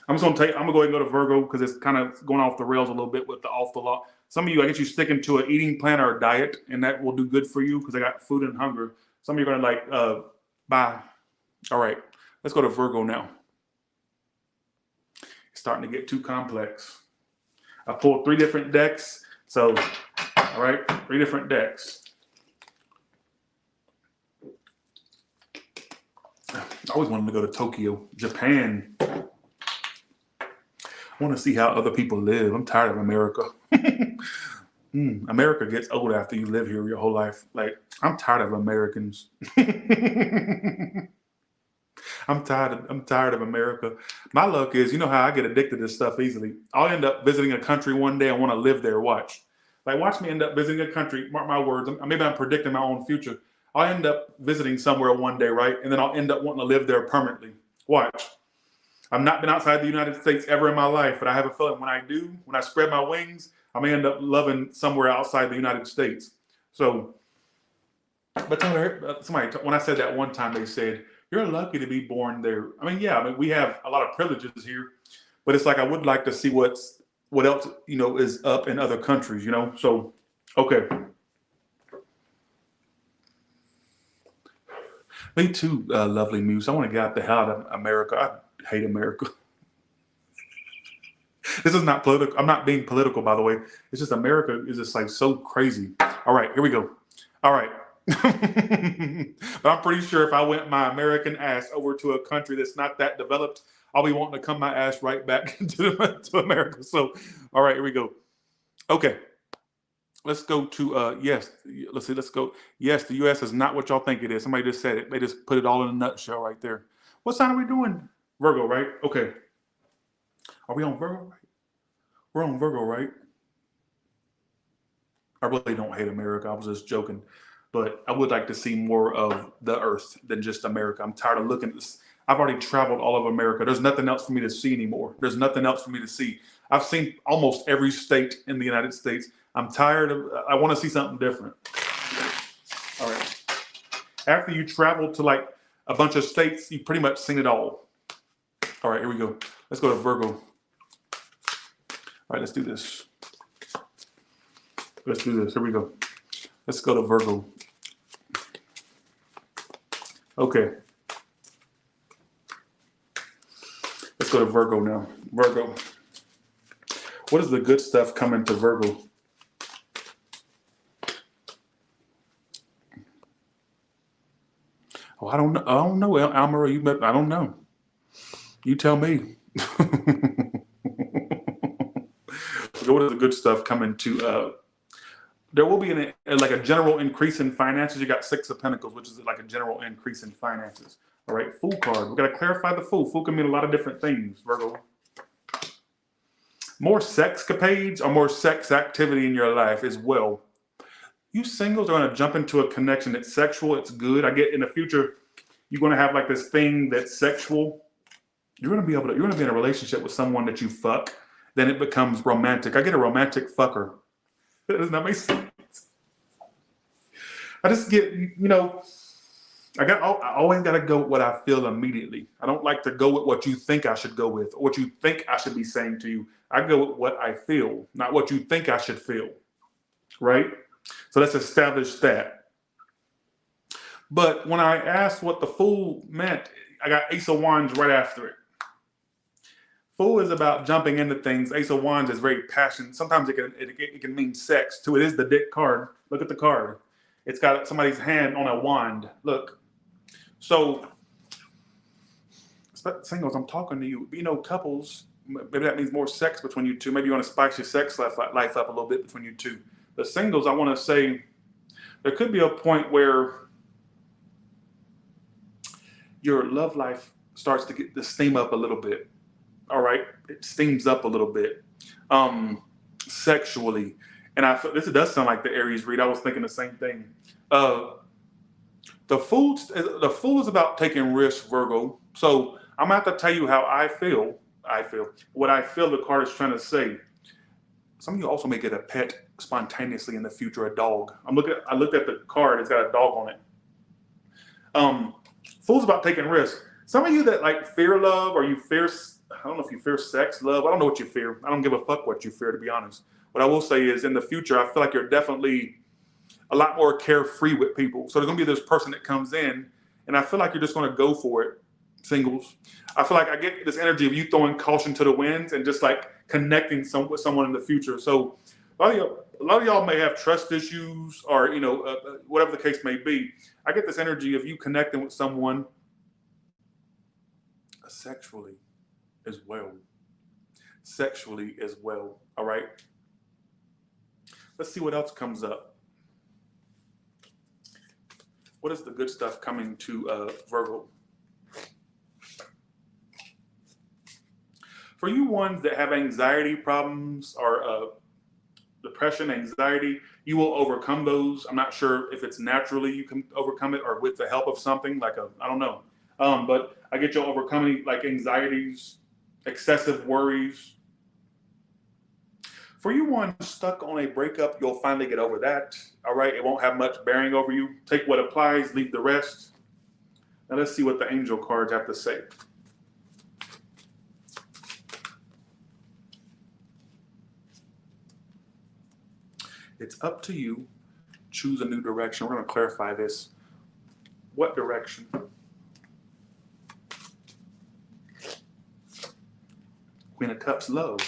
I'm going to go ahead and go to Virgo because it's kind of going off the rails a little bit with the off the law. Some of you, I get you sticking to an eating plan or a diet, and that will do good for you because I got food and hunger. Some of you are going to bye. All right, let's go to Virgo now. It's starting to get too complex. I pulled 3 different decks. So, all right, 3 different decks. I always wanted to go to Tokyo, Japan. I want to see how other people live. I'm tired of America. America gets old after you live here your whole life. Like, I'm tired of Americans. I'm tired of America. My luck is, you know how I get addicted to stuff easily. I'll end up visiting a country one day and want to live there. Watch me end up visiting a country. Mark my words. Maybe I'm predicting my own future. I'll end up visiting somewhere one day, right? And then I'll end up wanting to live there permanently. Watch. I've not been outside the United States ever in my life, but I have a feeling when I spread my wings, I may end up loving somewhere outside the United States. So, but somebody, when I said that one time, they said, "You're lucky to be born there." We have a lot of privileges here, but it's like I would like to see what else is up in other countries. So, okay. Me too, lovely muse. I want to get out the hell out of America. I hate America. This is not political. I'm not being political, by the way. It's just America is just like so crazy. All right, here we go. All right. But I'm pretty sure if I went my American ass over to a country that's not that developed, I'll be wanting to come my ass right back to America. So, all right, here we go. Okay. Let's go to yes. Let's see. Let's go. Yes, the U.S. is not what y'all think it is. Somebody just said it. They just put it all in a nutshell right there. What sign are we doing? Virgo, right? Okay. Are we on Virgo? Right? We're on Virgo, right? I really don't hate America. I was just joking, but I would like to see more of the Earth than just America. I'm tired of looking at this. I've already traveled all of America. There's nothing else for me to see anymore. There's nothing else for me to see. I've seen almost every state in the United States. I'm tired of. I want to see something different. All right. After you travel to like a bunch of states, you've pretty much seen it all. All right, here we go. Let's go to Virgo. All right, let's do this. Let's do this. Here we go. Let's go to Virgo. Okay. Let's go to Virgo now. Virgo. What is the good stuff coming to Virgo? Oh, I don't know. I don't know, Almira. I don't know. You tell me. What is the good stuff coming to? There will be like a general increase in finances. You got Six of Pentacles, which is like a general increase in finances. All right, Fool card. We got to clarify the Fool. Fool can mean a lot of different things, Virgo. More sexcapades or more sex activity in your life as well. You singles are going to jump into a connection that's sexual. It's good. I get in the future, you're going to have like this thing that's sexual. You're going to be in a relationship with someone that you fuck. Then it becomes romantic. I get a romantic fucker. Doesn't that make sense? I just get, I always got to go with what I feel immediately. I don't like to go with what you think I should go with or what you think I should be saying to you. I go with what I feel, not what you think I should feel. Right? So let's establish that. But when I asked what the Fool meant, I got Ace of Wands right after it. Fool is about jumping into things. Ace of Wands is very passionate. Sometimes it can mean sex too. It is the dick card. Look at the card. It's got somebody's hand on a wand. Look. So, singles, I'm talking to you. Couples, maybe that means more sex between you two. Maybe you want to spice your sex life up a little bit between you two. The singles, I want to say, there could be a point where your love life starts to get the steam up a little bit. All right, it steams up a little bit sexually, and I feel this does sound like the Aries read. I was thinking the same thing. The fool is about taking risks, Virgo. So I'm gonna have to tell you how I feel. What I feel the card is trying to say. Some of you also may get a pet spontaneously in the future, a dog. I looked at the card. It's got a dog on it. Fool's about taking risks. Some of you that like fear love, or you fear. I don't know if you fear sex, love. I don't know what you fear. I don't give a fuck what you fear, to be honest. What I will say is in the future, I feel like you're definitely a lot more carefree with people. So there's going to be this person that comes in, and I feel like you're just going to go for it, singles. I feel like I get this energy of you throwing caution to the winds and just like connecting with someone in the future. So a lot of y'all may have trust issues or, whatever the case may be. I get this energy of you connecting with someone sexually as well. Sexually as well. All right. Let's see what else comes up. What is the good stuff coming to Virgo? For you ones that have anxiety problems or depression, anxiety, you will overcome those. I'm not sure if it's naturally you can overcome it or with the help of something like I don't know. But I get you overcoming like anxieties, excessive worries. For you ones stuck on a breakup, you'll finally get over that. All right, it won't have much bearing over you. Take what applies, leave the rest. Now let's see what the angel cards have to say. It's up to you. Choose a new direction. We're going to clarify this. What direction? Queen of Cups, love.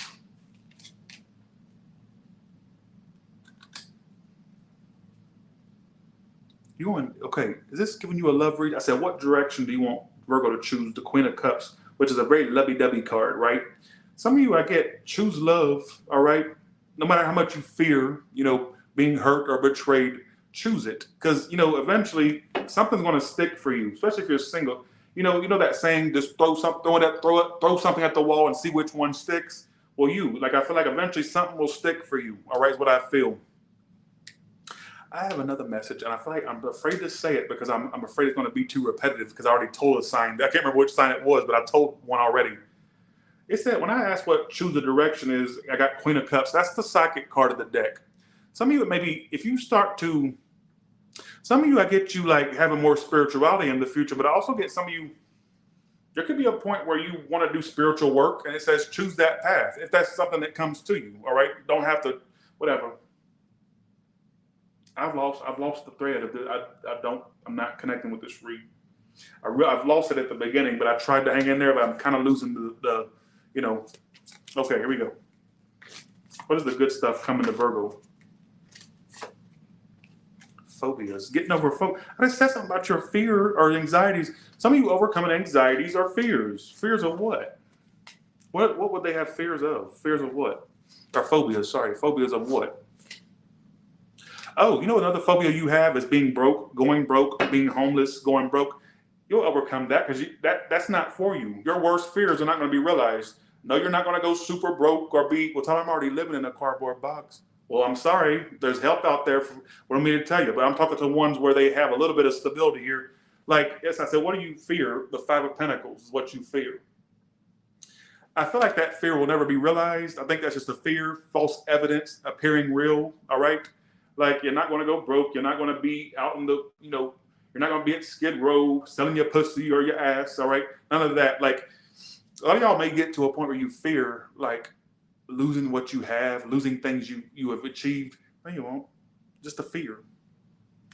You want, okay, is this giving you a love read? I said, what direction do you want Virgo to choose? The Queen of Cups, which is a very lovey-dovey card, right? Some of you, I get, choose love, all right? No matter how much you fear, being hurt or betrayed, choose it. Because, eventually something's going to stick for you, especially if you're single. You know that saying, just throw something at the wall and see which one sticks? Well, I feel like eventually something will stick for you, all right, is what I feel. I have another message, and I feel like I'm afraid to say it because I'm afraid it's going to be too repetitive because I already told a sign. I can't remember which sign it was, but I told one already. It said, when I asked what choose the direction is, I got Queen of Cups. That's the psychic card of the deck. Some of you, maybe, if you start to, some of you, I get you like having more spirituality in the future, but I also get some of you, there could be a point where you want to do spiritual work, and it says choose that path. If that's something that comes to you, all right? Don't have to, whatever. I've lost the thread of it. I'm not connecting with this read. I've lost it at the beginning, but I tried to hang in there, but I'm kind of losing the okay, here we go. What is the good stuff coming to Virgo? Phobias. Getting over phobia. I just said something about your fear or anxieties. Some of you overcoming anxieties or fears. Fears of what? What would they have fears of? Fears of what? Or phobias, sorry. Phobias of what? Oh, another phobia you have is being broke, going broke, being homeless, going broke. You'll overcome that because that's not for you. Your worst fears are not going to be realized. No, you're not going to go super broke or tell I'm already living in a cardboard box. Well, I'm sorry. There's help out there for what I mean to tell you, but I'm talking to ones where they have a little bit of stability here. Like, yes, I said, what do you fear? The Five of Pentacles is what you fear. I feel like that fear will never be realized. I think that's just a fear, false evidence appearing real, all right? Like, you're not going to go broke. You're not going to be out in the, you're not going to be at Skid Row selling your pussy or your ass, all right? None of that. Like, a lot of y'all may get to a point where you fear, like, losing what you have, losing things you have achieved. No, you won't. Just a fear.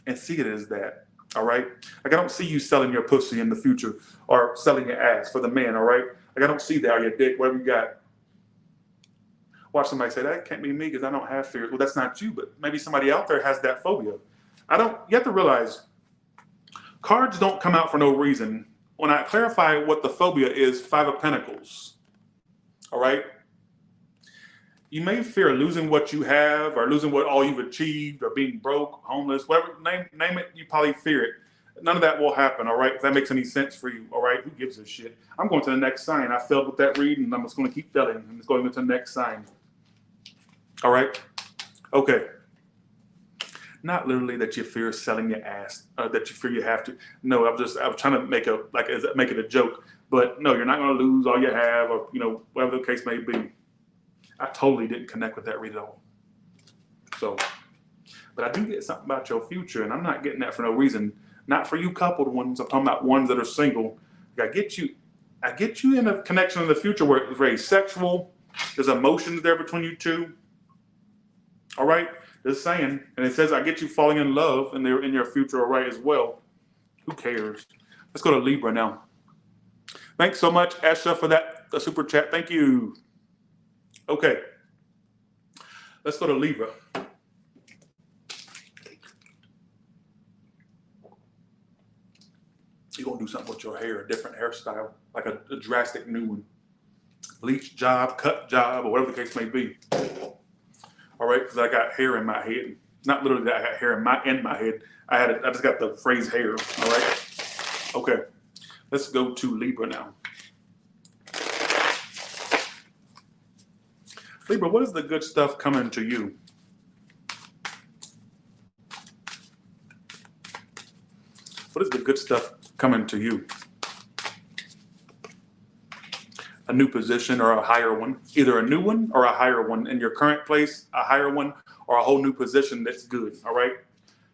And see it as that, all right? Like, I don't see you selling your pussy in the future or selling your ass for the man, all right? Like, I don't see that, or your dick, whatever you got. Watch somebody say, that can't be me because I don't have fears. Well, that's not you, but maybe somebody out there has that phobia. You have to realize, cards don't come out for no reason. When I clarify what the phobia is, Five of Pentacles, all right? You may fear losing what you have or losing all you've achieved or being broke, homeless, whatever, name it, you probably fear it. None of that will happen, all right? If that makes any sense for you, all right? Who gives a shit? I'm going to the next sign. I failed with that read, and I'm just going to keep failing. I'm just going to the next sign. All right? Okay. Not literally that you fear selling your ass, that you fear you have to. No, I was trying to make it a joke. But no, you're not going to lose all you have, or whatever the case may be. I totally didn't connect with that read at all. So, but I do get something about your future, and I'm not getting that for no reason. Not for you coupled ones. I'm talking about ones that are single. I get you in a connection in the future where it's very sexual. There's emotions there between you two. All right, just saying, and it says I get you falling in love in your future, all right, as well. Who cares? Let's go to Libra now. Thanks so much, Asha, for that super chat. Thank you. Okay, let's go to Libra. You're gonna do something with your hair, a different hairstyle, like a drastic new one. Bleach job, cut job, or whatever the case may be. All right, because I got hair in my head. Not literally that I got hair in my head. I just got the phrase hair. All right. Okay. Let's go to Libra now. Libra, what is the good stuff coming to you? What is the good stuff coming to you? A new position or a higher one, either a new one or a higher one in your current place, a higher one, or a whole new position that's good, all right?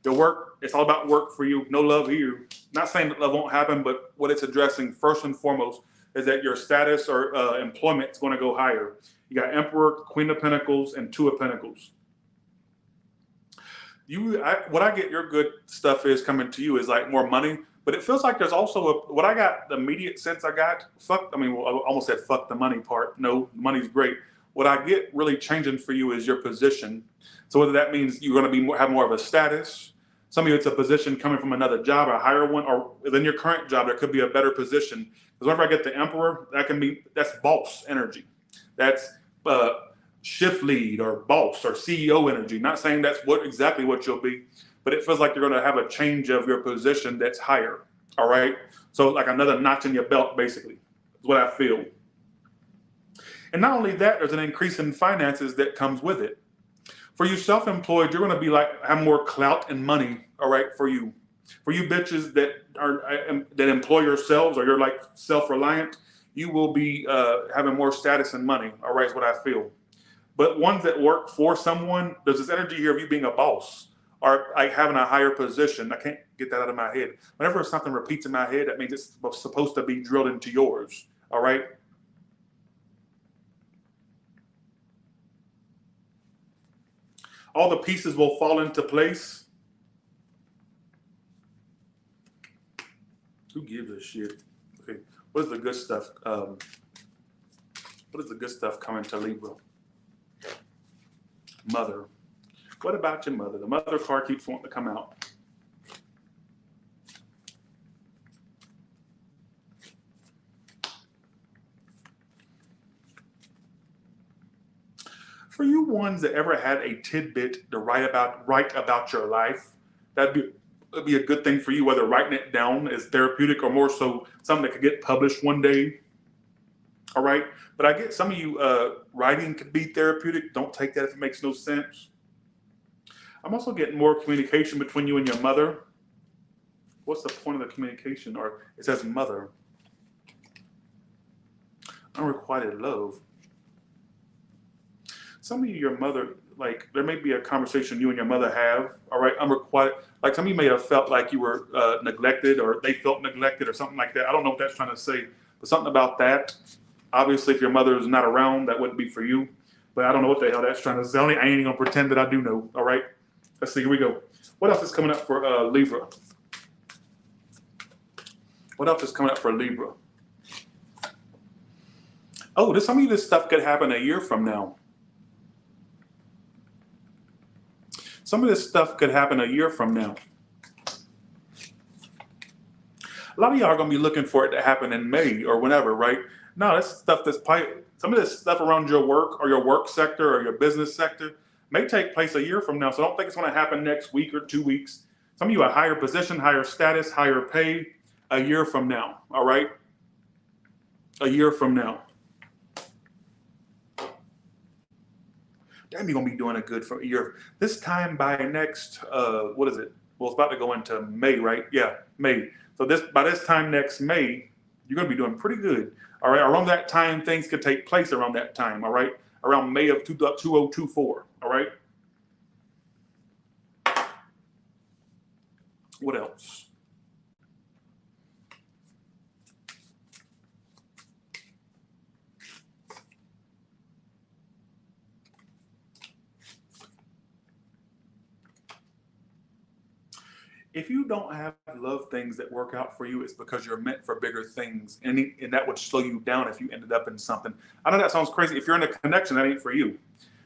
Your work, it's all about work for you. No love here. Not saying that love won't happen, but what it's addressing first and foremost is that your status or employment is going to go higher. You got Emperor, Queen of Pentacles, and Two of Pentacles. What I get your good stuff is coming to you is like more money, But it feels like there's also what I got, the immediate sense I got, well, I almost said fuck the money part. No, money's great. What I get really changing for you is your position. So whether that means you're going to have more of a status, some of you it's a position coming from another job, a higher one, or within your current job, there could be a better position. Because whenever I get the Emperor, that's boss energy. That's shift lead or boss or CEO energy. Not saying that's exactly what you'll be, but it feels like you're going to have a change of your position that's higher. All right. So like another notch in your belt, basically, is what I feel. And not only that, there's an increase in finances that comes with it. For you self-employed, you're going to have more clout and money. All right. For you bitches that employ yourselves, or you're like self-reliant, you will be having more status and money. All right. Is what I feel. But ones that work for someone, there's this energy here of you being a boss or like having a higher position. I can't get that out of my head. Whenever something repeats in my head, that means it's supposed to be drilled into yours. All right. All the pieces will fall into place. Who gives a shit? Okay. What is the good stuff? What is the good stuff coming to Libra? Mother. What about your mother? The mother card keeps wanting to come out. For you ones that ever had a tidbit to write about your life, that'd be a good thing for you, whether writing it down is therapeutic or more so something that could get published one day. All right. But I get some of you writing could be therapeutic. Don't take that if it makes no sense. I'm also getting more communication between you and your mother. What's the point of the communication? Or it says mother. Unrequited love. Some of you, your mother, like there may be a conversation you and your mother have. All right. Unrequited. Like some of you may have felt like you were neglected, or they felt neglected or something like that. I don't know what that's trying to say, but something about that. Obviously, if your mother is not around, that wouldn't be for you. But I don't know what the hell that's trying to say. I ain't even going to pretend that I do know. All right. Let's see. Here we go. What else is coming up for Libra? What else is coming up for Libra? Oh, some of this stuff could happen a year from now. Some of this stuff could happen a year from now. A lot of y'all are going to be looking for it to happen in May or whenever, right? No, that's stuff that's probably, some of this stuff around your work or your work sector or your business sector may take place a year from now. So don't think it's going to happen next week or 2 weeks. Some of you a higher position, higher status, higher pay a year from now. All right. A year from now. Damn, you're going to be doing it good for a year. This time by next, what is it? Well, it's about to go into May, right? Yeah, May. So by this time next May, you're going to be doing pretty good. All right. Around that time, things could take place around that time. All right. Around May of 2024. All right. What else? If you don't have love things that work out for you, it's because you're meant for bigger things. And that would slow you down if you ended up in something. I know that sounds crazy. If you're in a connection, that ain't for you.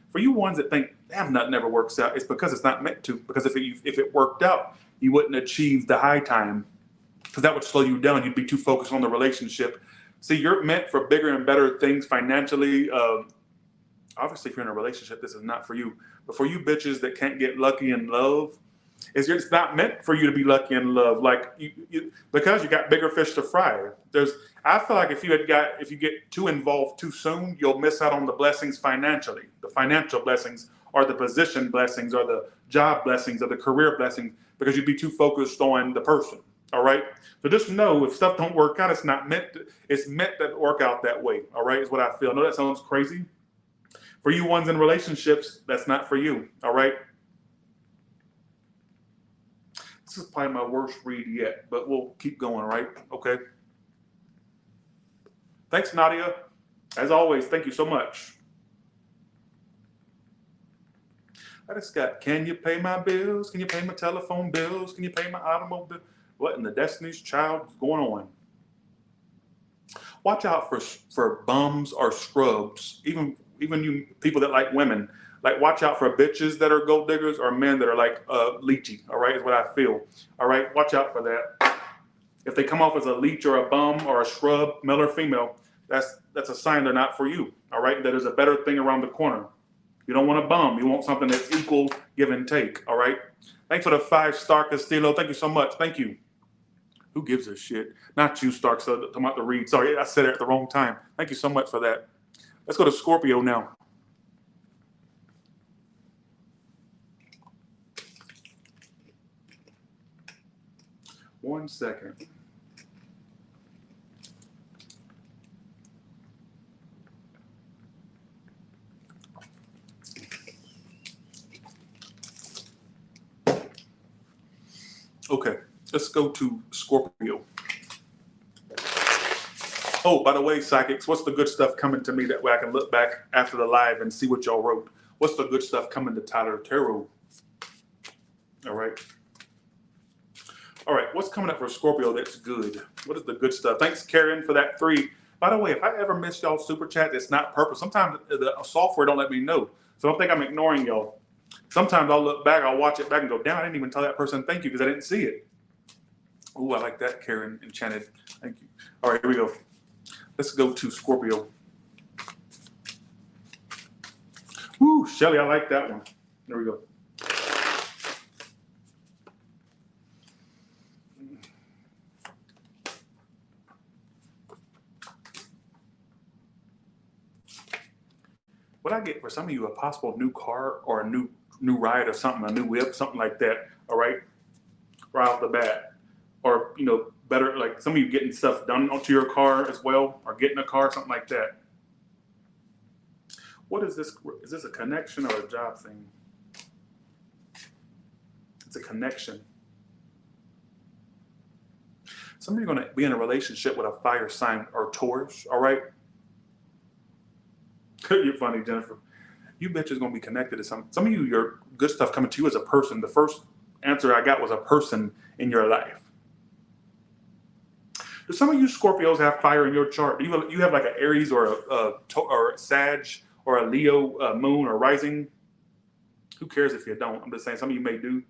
For you ones that think, damn, nothing ever works out, it's because it's not meant to. Because if it worked out, you wouldn't achieve the high time. Because that would slow you down. You'd be too focused on the relationship. See, you're meant for bigger and better things financially. Obviously, if you're in a relationship, this is not for you. But for you bitches that can't get lucky in love, it's not meant for you to be lucky in love, like because you got bigger fish to fry. I feel like if you get too involved too soon, you'll miss out on the blessings financially, the financial blessings, or the position blessings, or the job blessings, or the career blessings, because you'd be too focused on the person. All right. So just know if stuff don't work out, it's meant to work out that way. All right, is what I feel. I know that sounds crazy. For you ones in relationships, that's not for you. All right. This is probably my worst read yet, but we'll keep going, right? Okay. Thanks, Nadia. As always, thank you so much. I just got, can you pay my bills? Can you pay my telephone bills? Can you pay my automobile? What in the Destiny's Child is going on? Watch out for bums or scrubs. Even you people that like women. Like, watch out for bitches that are gold diggers or men that are like leechy. All right, is what I feel. All right, watch out for that. If they come off as a leech or a bum or a scrub, male or female, that's a sign they're not for you. All right, that there's a better thing around the corner. You don't want a bum. You want something that's equal give and take. All right. Thanks for the 5-star Castillo. Thank you so much. Thank you. Who gives a shit? Not you, Stark. So I'm about to read. Sorry, I said it at the wrong time. Thank you so much for that. Let's go to Scorpio now. One second. Okay, let's go to Scorpio. Oh, by the way, psychics, what's the good stuff coming to me? That way I can look back after the live and see what y'all wrote. What's the good stuff coming to Tyler Tarot? All right. All right, what's coming up for Scorpio that's good? What is the good stuff? Thanks, Karen, for that 3. By the way, if I ever miss y'all super chat, it's not purpose. Sometimes the software don't let me know. So don't think I'm ignoring y'all. Sometimes I'll look back, I'll watch it back and go, damn, I didn't even tell that person thank you because I didn't see it. Ooh, I like that, Karen Enchanted. Thank you. All right, here we go. Let's go to Scorpio. Ooh, Shelly, I like that one. There we go. What I get for some of you, a possible new car or a new ride or something, a new whip, something like that. All right, right off the bat, or better, like some of you getting stuff done onto your car as well, or getting a car, something like that. What is this? Is this a connection or a job thing? It's a connection. Some of you are going to be in a relationship with a fire sign or Taurus. All right. You're funny, Jennifer. You bitches gonna be connected to some of you. Your good stuff coming to you as a person. The first answer I got was a person in your life. Do some of you Scorpios have fire in your chart? Do you have like an Aries or a Sag or a Leo moon or rising? Who cares if you don't? I'm just saying some of you may do.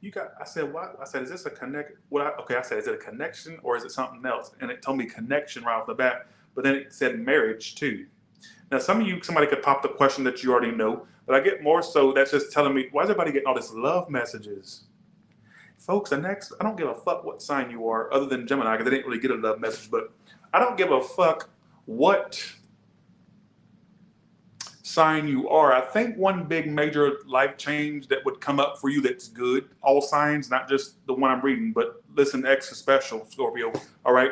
I said what? I said, is this a connect? I said, is it a connection or is it something else? And it told me connection right off the bat. But then it said marriage too. Now, some of you, somebody could pop the question that you already know, but I get more so that's just telling me, why is everybody getting all this love messages? Folks, I don't give a fuck what sign you are, other than Gemini, because they didn't really get a love message, but I don't give a fuck what sign you are. I think one big major life change that would come up for you that's good, all signs, not just the one I'm reading, but listen, extra special, Scorpio, all right?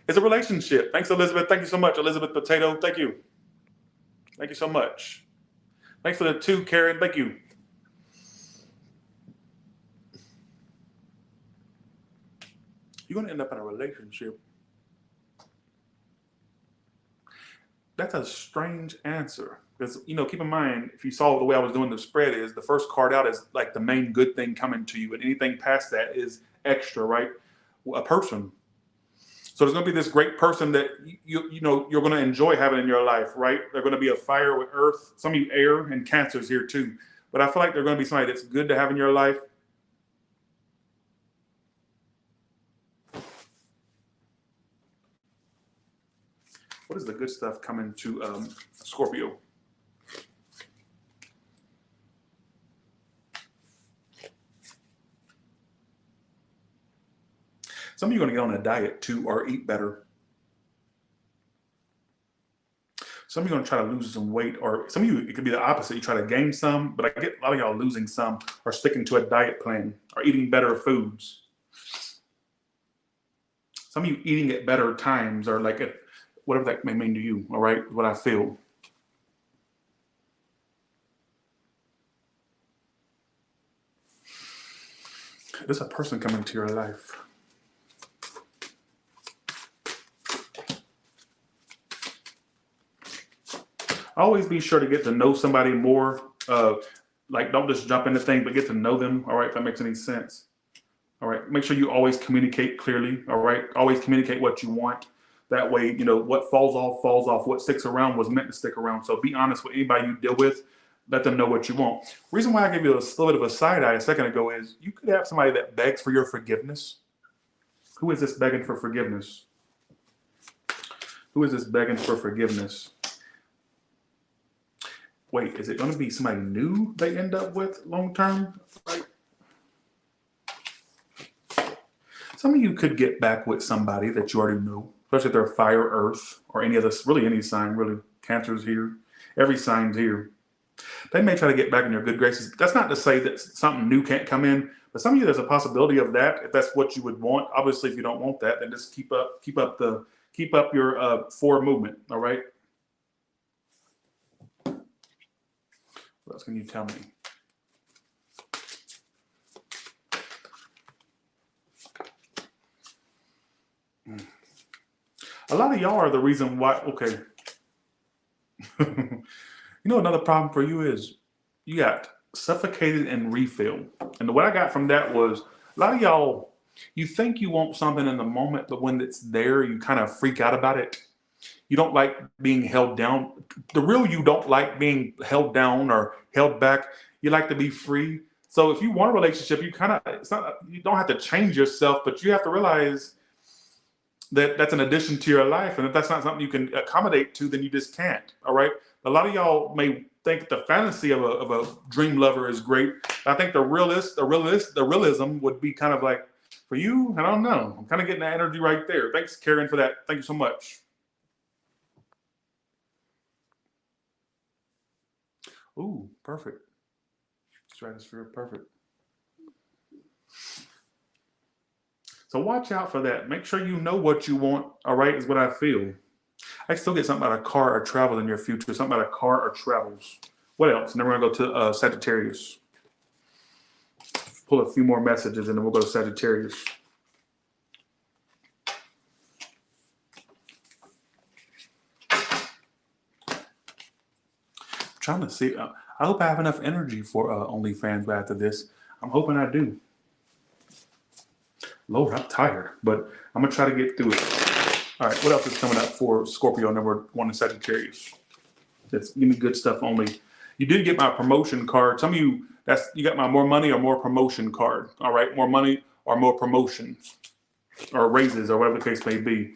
It's a relationship. Thanks, Elizabeth. Thank you so much, Elizabeth Potato. Thank you. Thank you so much. Thanks for the 2, Karen. Thank you. You're going to end up in a relationship. That's a strange answer. Because, keep in mind, if you saw the way I was doing the spread is the first card out is like the main good thing coming to you. And anything past that is extra, right? A person. So there's going to be this great person that you're going to enjoy having in your life, right? They're going to be a fire with earth. Some of you air and Cancer's here too. But I feel like they're going to be somebody that's good to have in your life. What is the good stuff coming to Scorpio? Some of you are going to get on a diet too or eat better. Some of you are going to try to lose some weight, or some of you, it could be the opposite. You try to gain some, but I get a lot of y'all losing some or sticking to a diet plan or eating better foods. Some of you eating at better times or like whatever that may mean to you, all right, what I feel. There's a person coming to your life. Always be sure to get to know somebody more. like, don't just jump into things, but get to know them. All right, if that makes any sense. All right, make sure you always communicate clearly. All right, always communicate what you want. That way, you know, what falls off, falls off. What sticks around was meant to stick around. So be honest with anybody you deal with. Let them know what you want. Reason why I gave you a little bit of a side eye a second ago is you could have somebody that begs for your forgiveness. Who is this begging for forgiveness? Who is this begging for forgiveness? Wait, is it going to be somebody new they end up with long term? Like, some of you could get back with somebody that you already know, especially if they're fire, earth, or any other, really any sign, really. Cancer's here. Every sign's here. They may try to get back in your good graces. That's not to say that something new can't come in, but some of you, there's a possibility of that. If that's what you would want. Obviously, if you don't want that, then just keep up your forward movement. All right. What else can you tell me? A lot of y'all are the reason why. Okay. You know, another problem for you is you got suffocated and refilled. And what I got from that was a lot of y'all, you think you want something in the moment, but when it's there, you kind of freak out about it. You don't like being held down. The real you don't like being held down or held back. You like to be free. So if you want a relationship, you kind of, it's not, you don't have to change yourself, but you have to realize that that's an addition to your life. And if that's not something you can accommodate to, then you just can't. All right. A lot of y'all may think the fantasy of a dream lover is great. I think the realism would be kind of like, for you, I don't know. I'm kind of getting that energy right there. Thanks, Karen, for that. Thank you so much. Ooh, perfect. Stratosphere, perfect. So watch out for that. Make sure you know what you want, all right, is what I feel. I still get something about a car or travel in your future, something about a car or travels. What else? And then we're going to go to Sagittarius. Pull a few more messages and then we'll go to Sagittarius. I'm trying to see. I hope I have enough energy for OnlyFans after this. I'm hoping I do. Lord, I'm tired, but I'm going to try to get through it. All right, what else is coming up for Scorpio number 1 in Sagittarius? Give me good stuff only. You did get my promotion card. Some of you, you got my more money or more promotion card. All right, more money or more promotions or raises or whatever the case may be.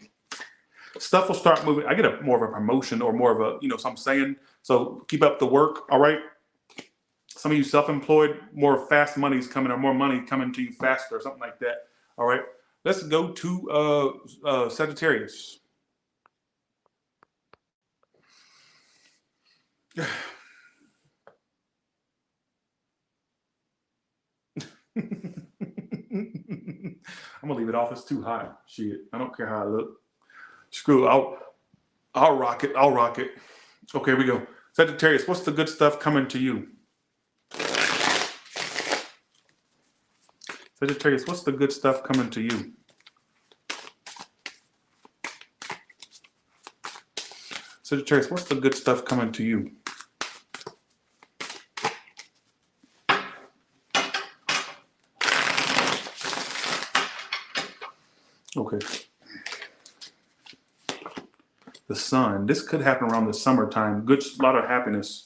Stuff will start moving. I get more of a promotion or more of a, so I'm saying, so keep up the work. All right. Some of you self-employed, more fast money's coming or more money coming to you faster or something like that. All right. Let's go to Sagittarius. I'm gonna leave it off. It's too hot. Shit. I don't care how I look. Screw it. I'll rock it. I'll rock it. Okay, here we go. Sagittarius, what's the good stuff coming to you? Sagittarius, what's the good stuff coming to you? Sagittarius, what's the good stuff coming to you? Okay. The sun. This could happen around the summertime. A lot of happiness.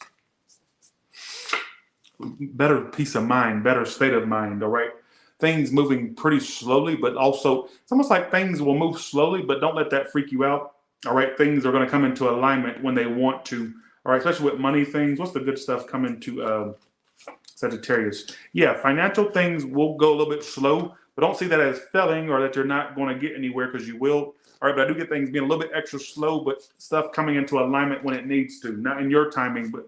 Better peace of mind, better state of mind, all right? Things moving pretty slowly, but also it's almost like things will move slowly, but don't let that freak you out. All right, things are going to come into alignment when they want to. All right, especially with money things. What's the good stuff coming to Sagittarius? Yeah, financial things will go a little bit slow, but don't see that as failing or that you're not going to get anywhere because you will. All right, but I do get things being a little bit extra slow, but stuff coming into alignment when it needs to. Not in your timing, but,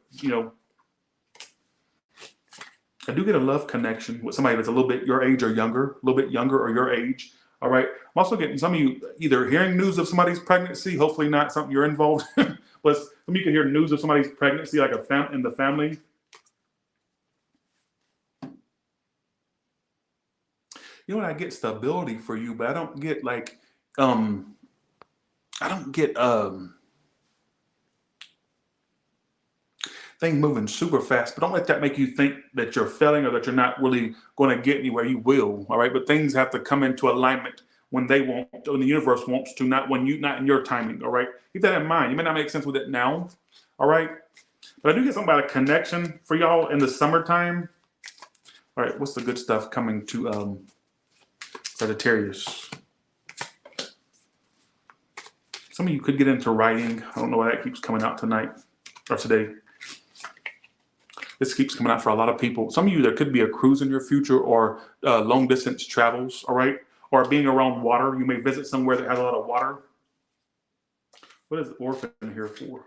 I do get a love connection with somebody that's a little bit your age or younger, a little bit younger or your age. All right. I'm also getting some of you either hearing news of somebody's pregnancy, hopefully not something you're involved in, but some of you can hear news of somebody's pregnancy, like in the family. You know what? I get stability for you, but I don't get thing moving super fast, but don't let that make you think that you're failing or that you're not really going to get anywhere. You will, all right? But things have to come into alignment when they want, when the universe wants to, not when you, not in your timing, all right? Keep that in mind. You may not make sense with it now, all right? But I do get something about a connection for y'all in the summertime. All right, what's the good stuff coming to Sagittarius? Some of you could get into writing. I don't know why that keeps coming out tonight or today. This keeps coming out for a lot of people. Some of you, there could be a cruise in your future or long distance travels, all right? Or being around water. You may visit somewhere that has a lot of water. What is orphan here for?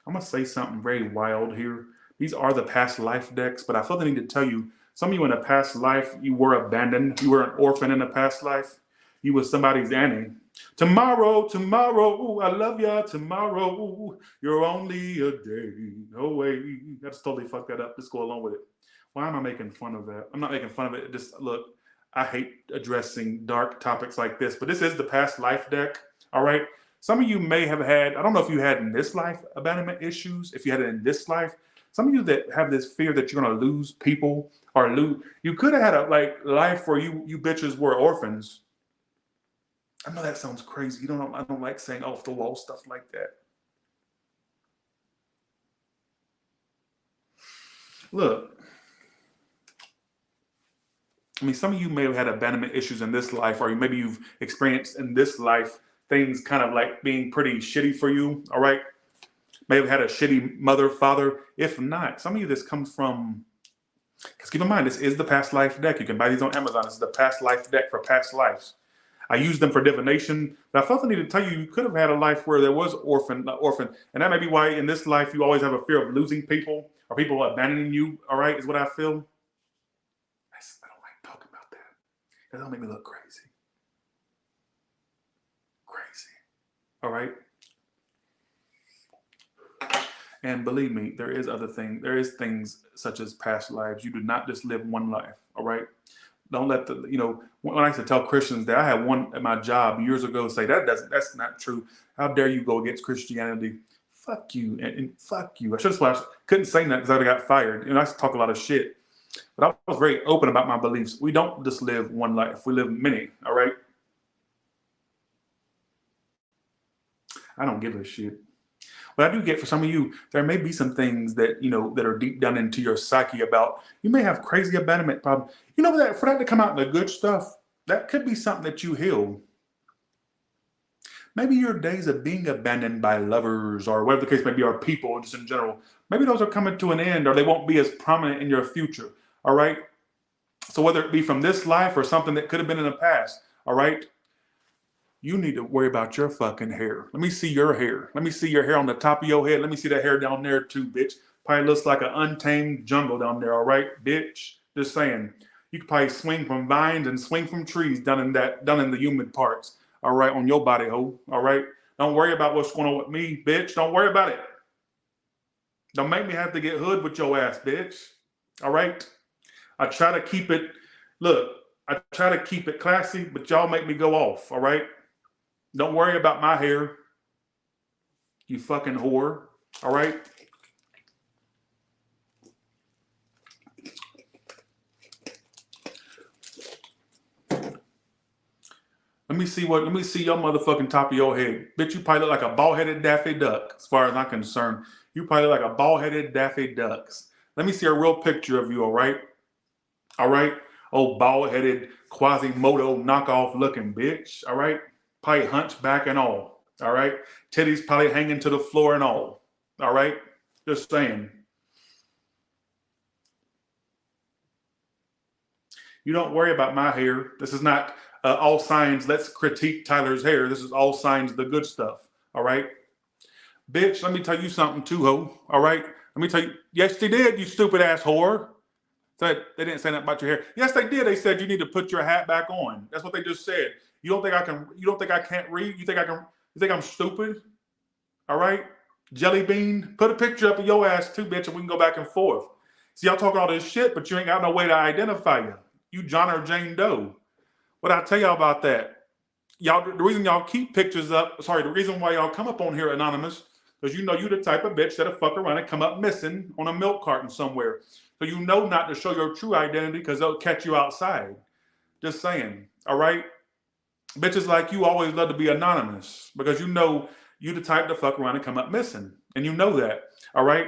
I'm going to say something very wild here. These are the past life decks, but I feel the need to tell you, some of you in a past life, you were abandoned. You were an orphan in a past life. You were somebody's Annie. Tomorrow, tomorrow, I love ya. Tomorrow, you're only a day away. That's totally fucked that up. Let's go along with it. Why am I making fun of that? I'm not making fun of it. Just look, I hate addressing dark topics like this, but this is the past life deck. All right. Some of you may have had, I don't know if you had in this life abandonment issues, if you had it in this life. Some of you that have this fear that you're going to lose people or lose, you could have had a life where you bitches were orphans. I know that sounds crazy. I don't like saying off the wall stuff like that. Look, I mean, some of you may have had abandonment issues in this life, or maybe you've experienced in this life things kind of like being pretty shitty for you, all right? May have had a shitty mother, father. If not, some of you, this comes from, because keep in mind, this is the past life deck. You can buy these on Amazon. This is the past life deck for past lives. I use them for divination, but I felt the need to tell you, you could have had a life where there was orphan, and that may be why in this life you always have a fear of losing people or people abandoning you, all right, is what I feel. I don't like talking about that. That'll make me look crazy. Crazy, all right? And believe me, there is things such as past lives. You do not just live one life, all right? Don't let when I used to tell Christians that I had one at my job years ago say that's not true. How dare you go against Christianity? Fuck you and fuck you. I couldn't say that because I would have got fired. I used to talk a lot of shit. But I was very open about my beliefs. We don't just live one life. We live many, all right? I don't give a shit. What I do get for some of you, there may be some things that, that are deep down into your psyche about, you may have crazy abandonment problems. For that to come out in the good stuff, that could be something that you heal. Maybe your days of being abandoned by lovers or whatever the case may be, or people just in general, maybe those are coming to an end or they won't be as prominent in your future, all right? So whether it be from this life or something that could have been in the past, all right? You need to worry about your fucking hair. Let me see your hair. Let me see your hair on the top of your head. Let me see that hair down there too, bitch. Probably looks like an untamed jungle down there, all right, bitch? Just saying. You could probably swing from vines and swing from trees down in the humid parts, all right, on your body, ho, all right? Don't worry about what's going on with me, bitch. Don't worry about it. Don't make me have to get hood with your ass, bitch, all right? I try to keep it classy, but y'all make me go off, all right? Don't worry about my hair, you fucking whore, all right? Let me see your motherfucking top of your head. Bitch, you probably look like a bald-headed Daffy Duck, as far as I'm concerned. You probably look like a bald-headed Daffy Ducks. Let me see a real picture of you, all right? All right? Oh, bald-headed, Quasimodo knockoff looking bitch, all right? Probably hunchback and all right? Titties probably hanging to the floor and all right? Just saying. You don't worry about my hair. This is not all signs, let's critique Tyler's hair. This is all signs, the good stuff, all right? Bitch, let me tell you something too, ho, all right? Let me tell you, yes, they did, you stupid ass whore. They didn't say that about your hair. Yes, they did. They said you need to put your hat back on. That's what they just said. You don't think I can't read? You think I'm stupid? All right? Jelly bean, put a picture up of your ass too, bitch, and we can go back and forth. See, y'all talking all this shit, but you ain't got no way to identify you. You John or Jane Doe. What I tell y'all about that? y'all, the reason y'all keep pictures up, sorry, the reason why y'all come up on here anonymous, because you know you the type of bitch that'll fuck around and come up missing on a milk carton somewhere. So you know not to show your true identity because they'll catch you outside. Just saying, all right? Bitches like you always love to be anonymous because you know you the type to fuck around and come up missing. And you know that, all right?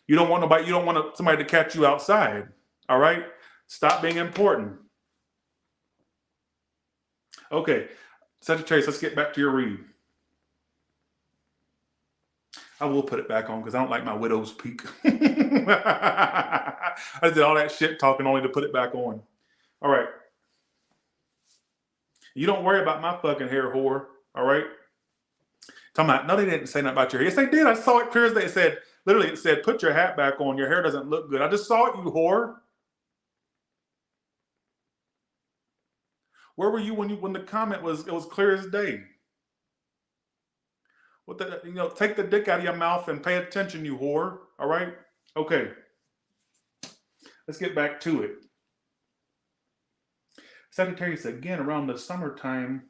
You don't want nobody, you don't want somebody to catch you outside, all right? Stop being important. Okay, Sagittarius, let's get back to your read. I will put it back on because I don't like my widow's peak. I did all that shit talking only to put it back on. All right. You don't worry about my fucking hair, whore. All right. Talking about, no, they didn't say nothing about your hair. Yes, they did. I saw it clear as day. It said, literally, it said, put your hat back on. Your hair doesn't look good. I just saw it, you whore. Where were you when the comment was, it was clear as day? What the, you know, take the dick out of your mouth and pay attention, you whore. All right? Okay. Let's get back to it. Sagittarius, again, around the summertime,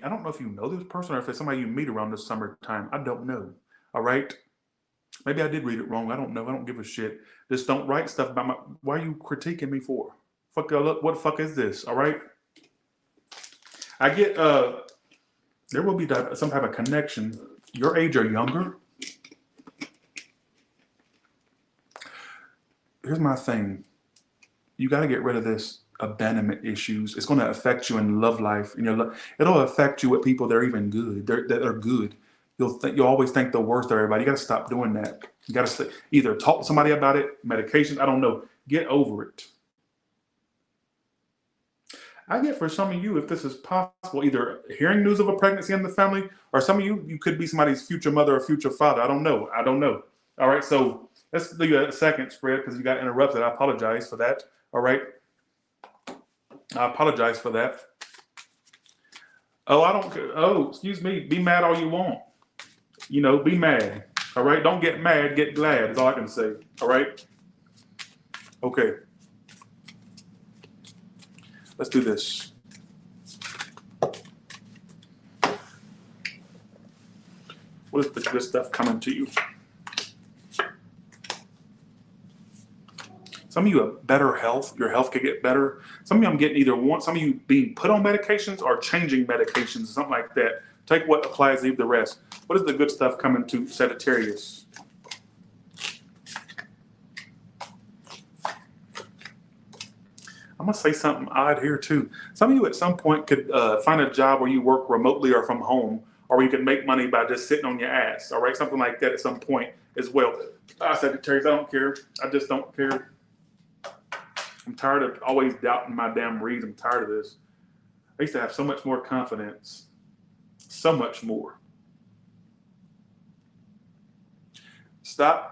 I don't know if you know this person or if it's somebody you meet around the summertime. I don't know. All right? Maybe I did read it wrong. I don't know. I don't give a shit. Just don't write stuff about my, why are you critiquing me for? Fuck, what the fuck is this? All right? I get, there will be some type of connection. Your age or younger. Here's my thing. You got to get rid of this abandonment issues. It's going to affect you in love life. It'll affect you with people that are even good. That are good. You'll always think the worst of everybody. You got to stop doing that. You got to either talk to somebody about it, medication. I don't know. Get over it. I get for some of you, if this is possible, either hearing news of a pregnancy in the family, or some of you could be somebody's future mother or future father. I don't know. I don't know. All right. So let's do a second spread because you got interrupted. I apologize for that. All right. I apologize for that. Oh, I don't care. Oh, excuse me. Be mad all you want. You know, be mad. All right. Don't get mad. Get glad is all I can say. All right. Okay. Let's do this. What is the good stuff coming to you? Some of you have better health. Your health could get better. Some of you I'm getting either one. Some of you being put on medications or changing medications, something like that. Take what applies, leave the rest. What is the good stuff coming to Sagittarius? I'm going to say something odd here too. Some of you at some point could find a job where you work remotely or from home, or where you can make money by just sitting on your ass. All right, something like that at some point as well. Sagittarius, I don't care. I just don't care. I'm tired of always doubting my damn reads. I'm tired of this. I used to have so much more confidence. So much more. Stop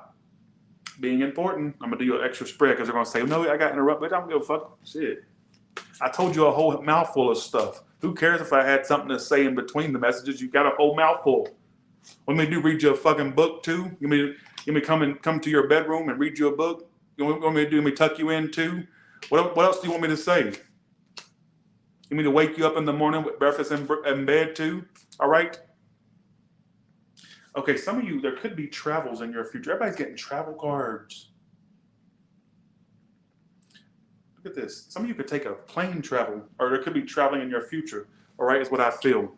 being important. I'm going to do an extra spread because they're going to say, no, I got interrupted. I don't give a fuck. Shit. I told you a whole mouthful of stuff. Who cares if I had something to say in between the messages? You got a whole mouthful. What me do? Read you a fucking book too? You mean come to your bedroom and read you a book? You want me to do? Me tuck you in too? What else do you want me to say? You want me to wake you up in the morning with breakfast in bed too? All right. Okay, some of you, there could be travels in your future. Everybody's getting travel cards. Look at this. Some of you could take a plane travel, or there could be traveling in your future. All right, is what I feel.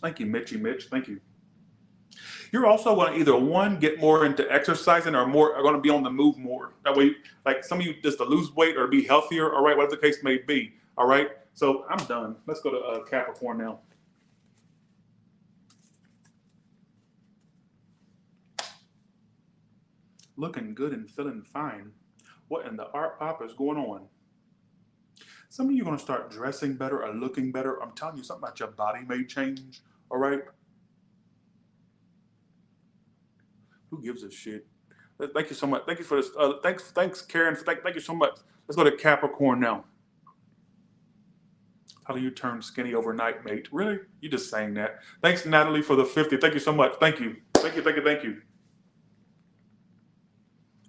Thank you, Mitch. Thank you. You're also going to either, one, get more into exercising or are going to be on the move more. That way, like some of you just to lose weight or be healthier, all right, whatever the case may be. All right, so I'm done. Let's go to Capricorn now. Looking good and feeling fine. What in the art pop is going on? Some of you are going to start dressing better or looking better. I'm telling you, something about your body may change. All right. Who gives a shit? Thank you so much. Thank you for this. Thanks, Karen. Thank you so much. Let's go to Capricorn now. How do you turn skinny overnight, mate? Really? You just saying that. Thanks, Natalie, for the 50. Thank you so much. Thank you. Thank you.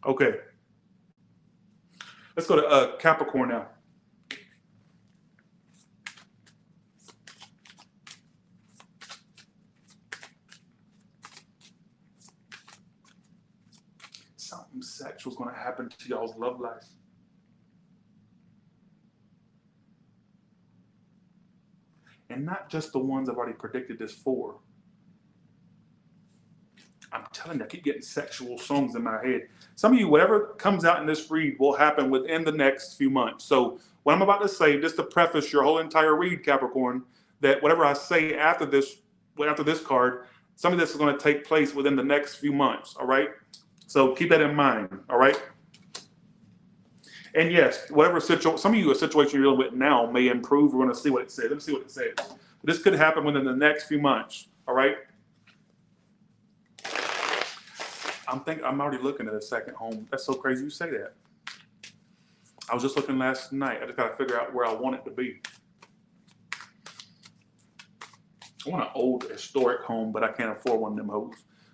Okay. Let's go to Capricorn now. what's going to happen to y'all's love life. And not just the ones I've already predicted this for. I'm telling you, I keep getting sexual songs in my head. Some of you, whatever comes out in this read will happen within the next few months. So what I'm about to say, just to preface your whole entire read, Capricorn, that whatever I say after this card, some of this is going to take place within the next few months, all right? So keep that in mind, all right? And yes, whatever situation, some of you, a situation you're dealing with now may improve. We're going to see what it says. Let me see what it says. But this could happen within the next few months, all right? I'm already looking at a second home. That's so crazy you say that. I was just looking last night. I just got to figure out where I want it to be. I want an old historic home, but I can't afford one of them hoes.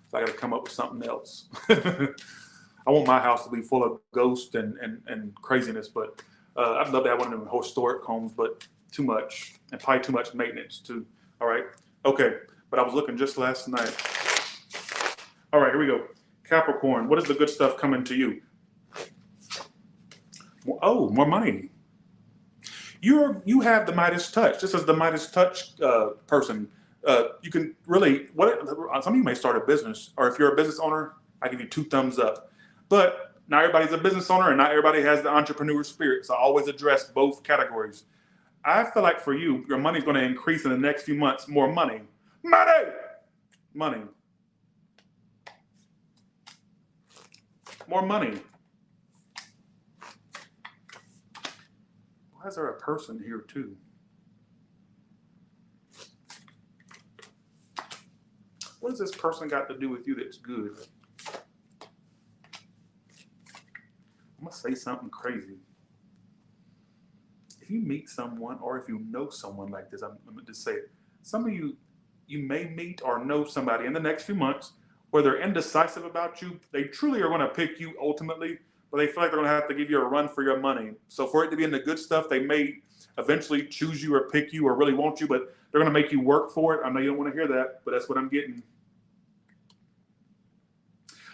So I got to come up with something else. I want my house to be full of ghosts and craziness, but I'd love to have one of them historic homes, but too much, and probably too much maintenance too. All right. Okay. But I was looking just last night. All right, here we go. Capricorn, what is the good stuff coming to you? Oh, more money. You have the Midas touch. This is the Midas touch person. You can really, some of you may start a business, or if you're a business owner, I give you 2 thumbs up. But not everybody's a business owner, and not everybody has the entrepreneur spirit. So I always address both categories. I feel like for you, your money's going to increase in the next few months. More money. Money! Money. More money. Why is there a person here too? What has this person got to do with you that's good? I'm going to say something crazy. If you meet someone or if you know someone like this, I'm going to just say it. Some of you may meet or know somebody in the next few months where they're indecisive about you. They truly are going to pick you ultimately, but they feel like they're going to have to give you a run for your money. So for it to be in the good stuff, they may eventually choose you or pick you or really want you, but they're going to make you work for it. I know you don't want to hear that, but that's what I'm getting.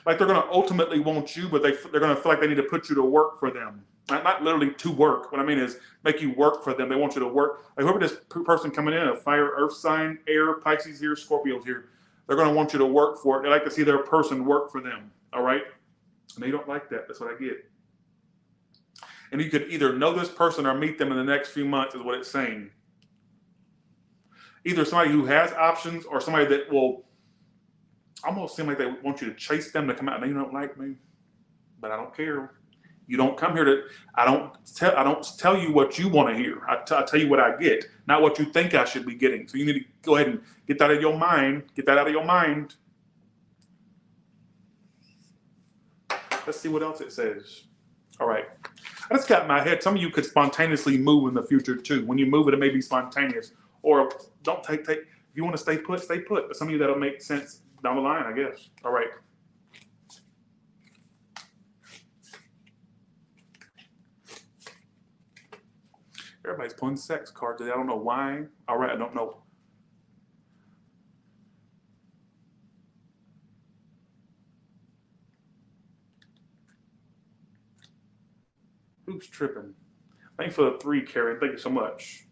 Like they're going to ultimately want you, but they're going to feel like they need to put you to work for them. Not literally to work. What I mean is make you work for them. They want you to work. Like whoever this person coming in, a fire, earth sign, air, Pisces here, Scorpio's here, they're going to want you to work for it. They like to see their person work for them. All right? And they don't like that. That's what I get. And you could either know this person or meet them in the next few months is what it's saying. Either somebody who has options or somebody that will almost seem like they want you to chase them to come out. I know you don't like me, but I don't care. You don't come here to, I don't tell you what you want to hear. I tell you what I get, not what you think I should be getting. So you need to go ahead and get that out of your mind. Get that out of your mind. Let's see what else it says. All right. I just got in my head. Some of you could spontaneously move in the future too. When you move it may be spontaneous. Or don't take, if you want to stay put, stay put. But some of you that'll make sense down the line, I guess. All right. Everybody's pulling sex cards today. I don't know why. All right, I don't know. Who's tripping? Thank you for the 3, Karen. Thank you so much.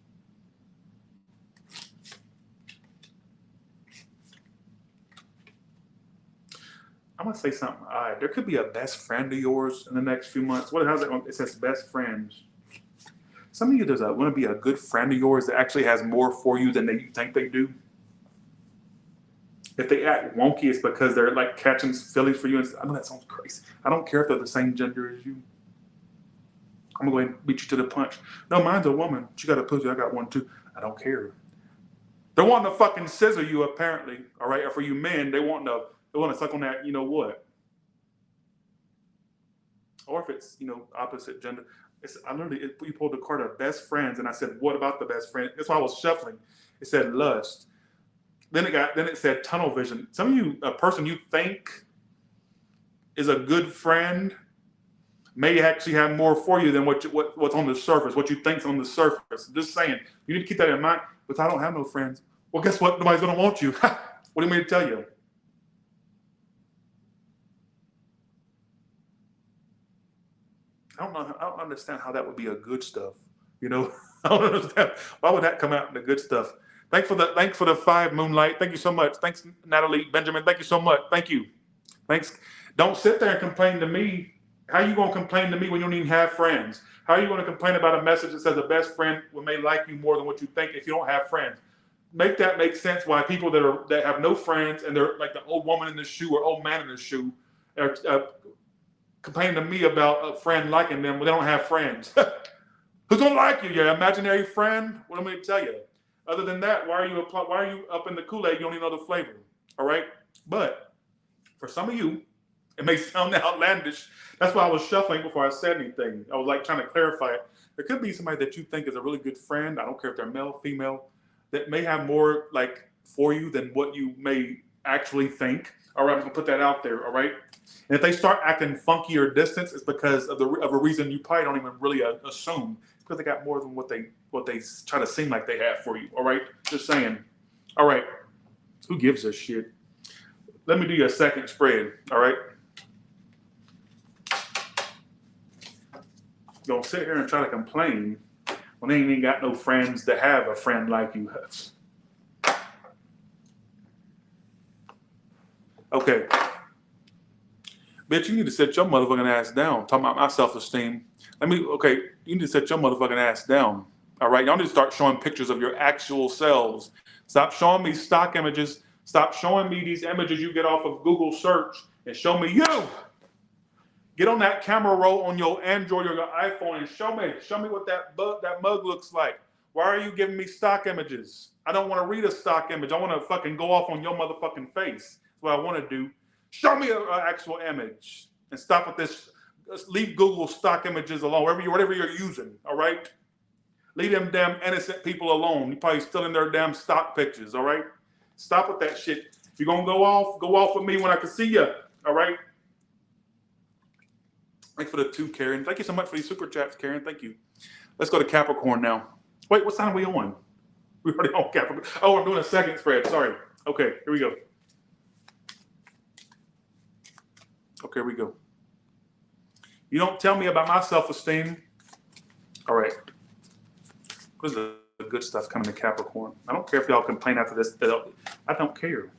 I'm going to say something. All right, there could be a best friend of yours in the next few months. How's that? It says best friends. Some of you, there's want to be a good friend of yours that actually has more for you than you think they do. If they act wonky, it's because they're like catching feelings for you. And I know that sounds crazy. I don't care if they're the same gender as you. I'm going to go ahead and beat you to the punch. No, mine's a woman. She got a pussy. I got one too. I don't care. They're wanting to fucking scissor you, apparently. All right. Or for you men, they want to suck on that, you know what? Or if it's, opposite gender. You pulled the card of best friends, and I said, what about the best friend? That's why I was shuffling. It said lust. Then it said tunnel vision. Some of you, a person you think is a good friend may actually have more for you than what's on the surface, what you think's on the surface. Just saying, you need to keep that in mind. But I don't have no friends. Well, guess what? Nobody's gonna want you. What do you mean to tell you? I don't understand how that would be a good stuff. You know, I don't understand why would that come out in the good stuff. Thanks for the 5 Moonlight. Thank you so much. Thanks, Natalie Benjamin. Thank you so much. Thank you. Thanks. Don't sit there and complain to me. How you gonna complain to me when you don't even have friends? How are you gonna complain about a message that says a best friend may like you more than what you think if you don't have friends? Make that make sense. Why people that have no friends and they're like the old woman in the shoe or old man in the shoe are complaining to me about a friend liking them when they don't have friends. Who's gonna like you? Your imaginary friend? What am I gonna tell you? Other than that, why are you up in the Kool-Aid? You don't even know the flavor. All right. But for some of you, it may sound outlandish. That's why I was shuffling before I said anything. I was like trying to clarify it. There could be somebody that you think is a really good friend. I don't care if they're male, female, that may have more like for you than what you may actually think. All right, I'm gonna put that out there. All right. And if they start acting funky or distant, it's because of a reason you probably don't even really assume. It's because they got more than what they try to seem like they have for you. All right. Just saying. All right. Who gives a shit? Let me do your second spread. All right. Don't sit here and try to complain when they ain't even got no friends that have a friend like you have. Okay. Bitch, you need to sit your motherfucking ass down. Talking about my self-esteem. You need to sit your motherfucking ass down. All right? Y'all need to start showing pictures of your actual selves. Stop showing me stock images. Stop showing me these images you get off of Google search and show me you. Get on that camera roll on your Android or your iPhone and show me what that mug looks like. Why are you giving me stock images? I don't want to read a stock image. I want to fucking go off on your motherfucking face. That's what I want to do. Show me an actual image and stop with this. Leave Google stock images alone, whatever you're using, all right? Leave them damn innocent people alone. You're probably still in their damn stock pictures, all right? Stop with that shit. If you're going to go off with me when I can see you, all right? Thanks for the 2, Karen. Thank you so much for these super chats, Karen. Thank you. Let's go to Capricorn now. Wait, what sign are we on? We're already on Capricorn. Oh, I'm doing a second spread. Sorry. Okay, here we go. Okay, here we go. You don't tell me about my self-esteem. All right. What is the good stuff coming to Capricorn? I don't care if y'all complain after this. I don't care.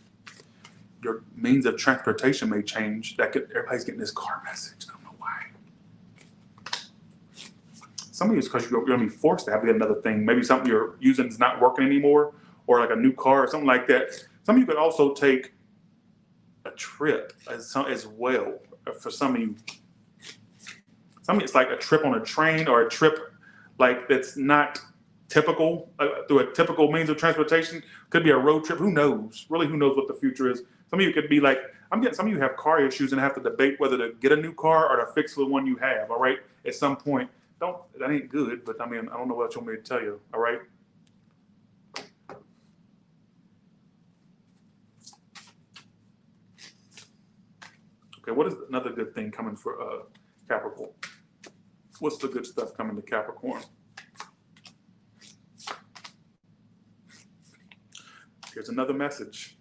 Your means of transportation may change. Everybody's getting this car message. I don't know why. Some of you it's because you're going to be forced to have another thing. Maybe something you're using is not working anymore, or like a new car or something like that. Some of you could also take a trip as well. For some of you, it's like a trip on a train or a trip like that's not typical through a typical means of transportation. Could be a road trip. Who knows? Really, who knows what the future is? Some of you could be like, some of you have car issues and have to debate whether to get a new car or to fix the one you have. All right, at some point, that ain't good. But I mean, I don't know what you want me to tell you. All right. Okay, what is another good thing coming for Capricorn? What's the good stuff coming to Capricorn? Here's another message.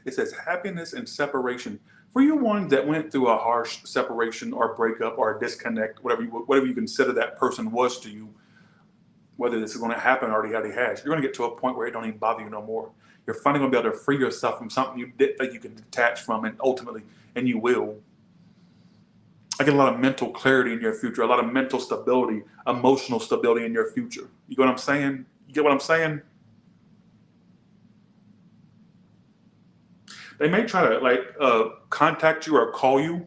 It says happiness and separation. For you ones that went through a harsh separation or breakup or disconnect, whatever you consider that person was to you, whether this is going to happen or already has, you're going to get to a point where it don't even bother you no more. You're finally going to be able to free yourself from something you didn't think you could detach from, and ultimately, and you will. I get a lot of mental clarity in your future, a lot of mental stability, emotional stability in your future. You get what I'm saying? You get what I'm saying? They may try to contact you or call you.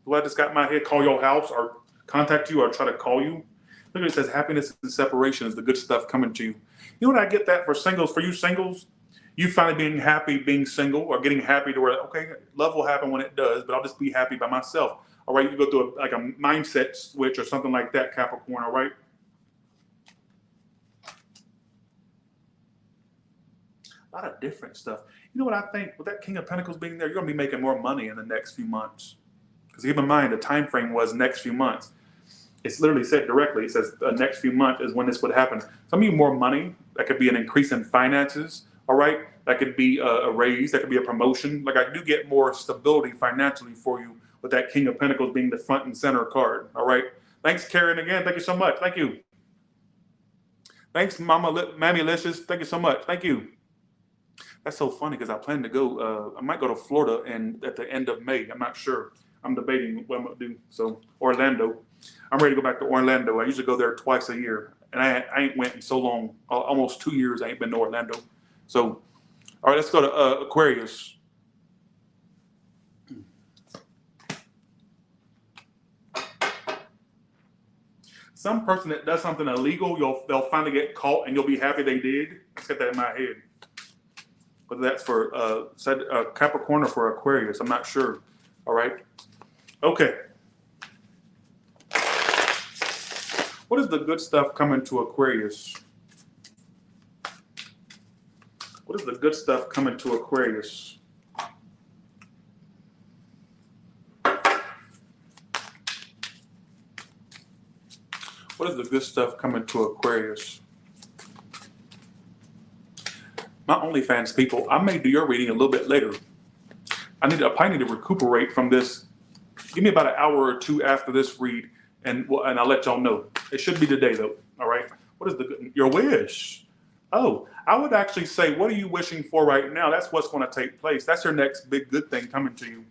What I just got in my head, call your house or contact you or try to call you. Look at it, says happiness and separation is the good stuff coming to you. You know what I get that for singles, for you singles? You finally being happy being single or getting happy to where, okay, love will happen when it does, but I'll just be happy by myself. All right, you go through a mindset switch or something like that, Capricorn, all right? A lot of different stuff. You know what I think? With that King of Pentacles being there, you're going to be making more money in the next few months. Because keep in mind, the time frame was next few months. It's literally said directly. It says the next few months is when this would happen. Some of you more money. That could be an increase in finances. All right. That could be a raise. That could be a promotion. Like I do get more stability financially for you with that King of Pentacles being the front and center card. All right. Thanks, Karen, again. Thank you so much. Thank you. Thanks, Mammy Licious. Thank you so much. Thank you. That's so funny because I plan to go. I might go to Florida and at the end of May. I'm not sure. I'm debating what I'm gonna do. So Orlando. I'm ready to go back to Orlando. I usually go there twice a year, and I ain't went in so long. Almost 2 years. I ain't been to Orlando. So, all right, let's go to Aquarius. Some person that does something illegal, they'll finally get caught, and you'll be happy they did. Let's get that in my head. Whether that's for Capricorn or for Aquarius, I'm not sure. All right. Okay. What is the good stuff coming to Aquarius? What is the good stuff coming to Aquarius? What is the good stuff coming to Aquarius? My OnlyFans people, I may do your reading a little bit later. I probably need to recuperate from this. Give me about an hour or two after this read, and I'll let y'all know. It should be today, though. All right. What is your wish? Oh, I would actually say, what are you wishing for right now? That's what's going to take place. That's your next big good thing coming to you.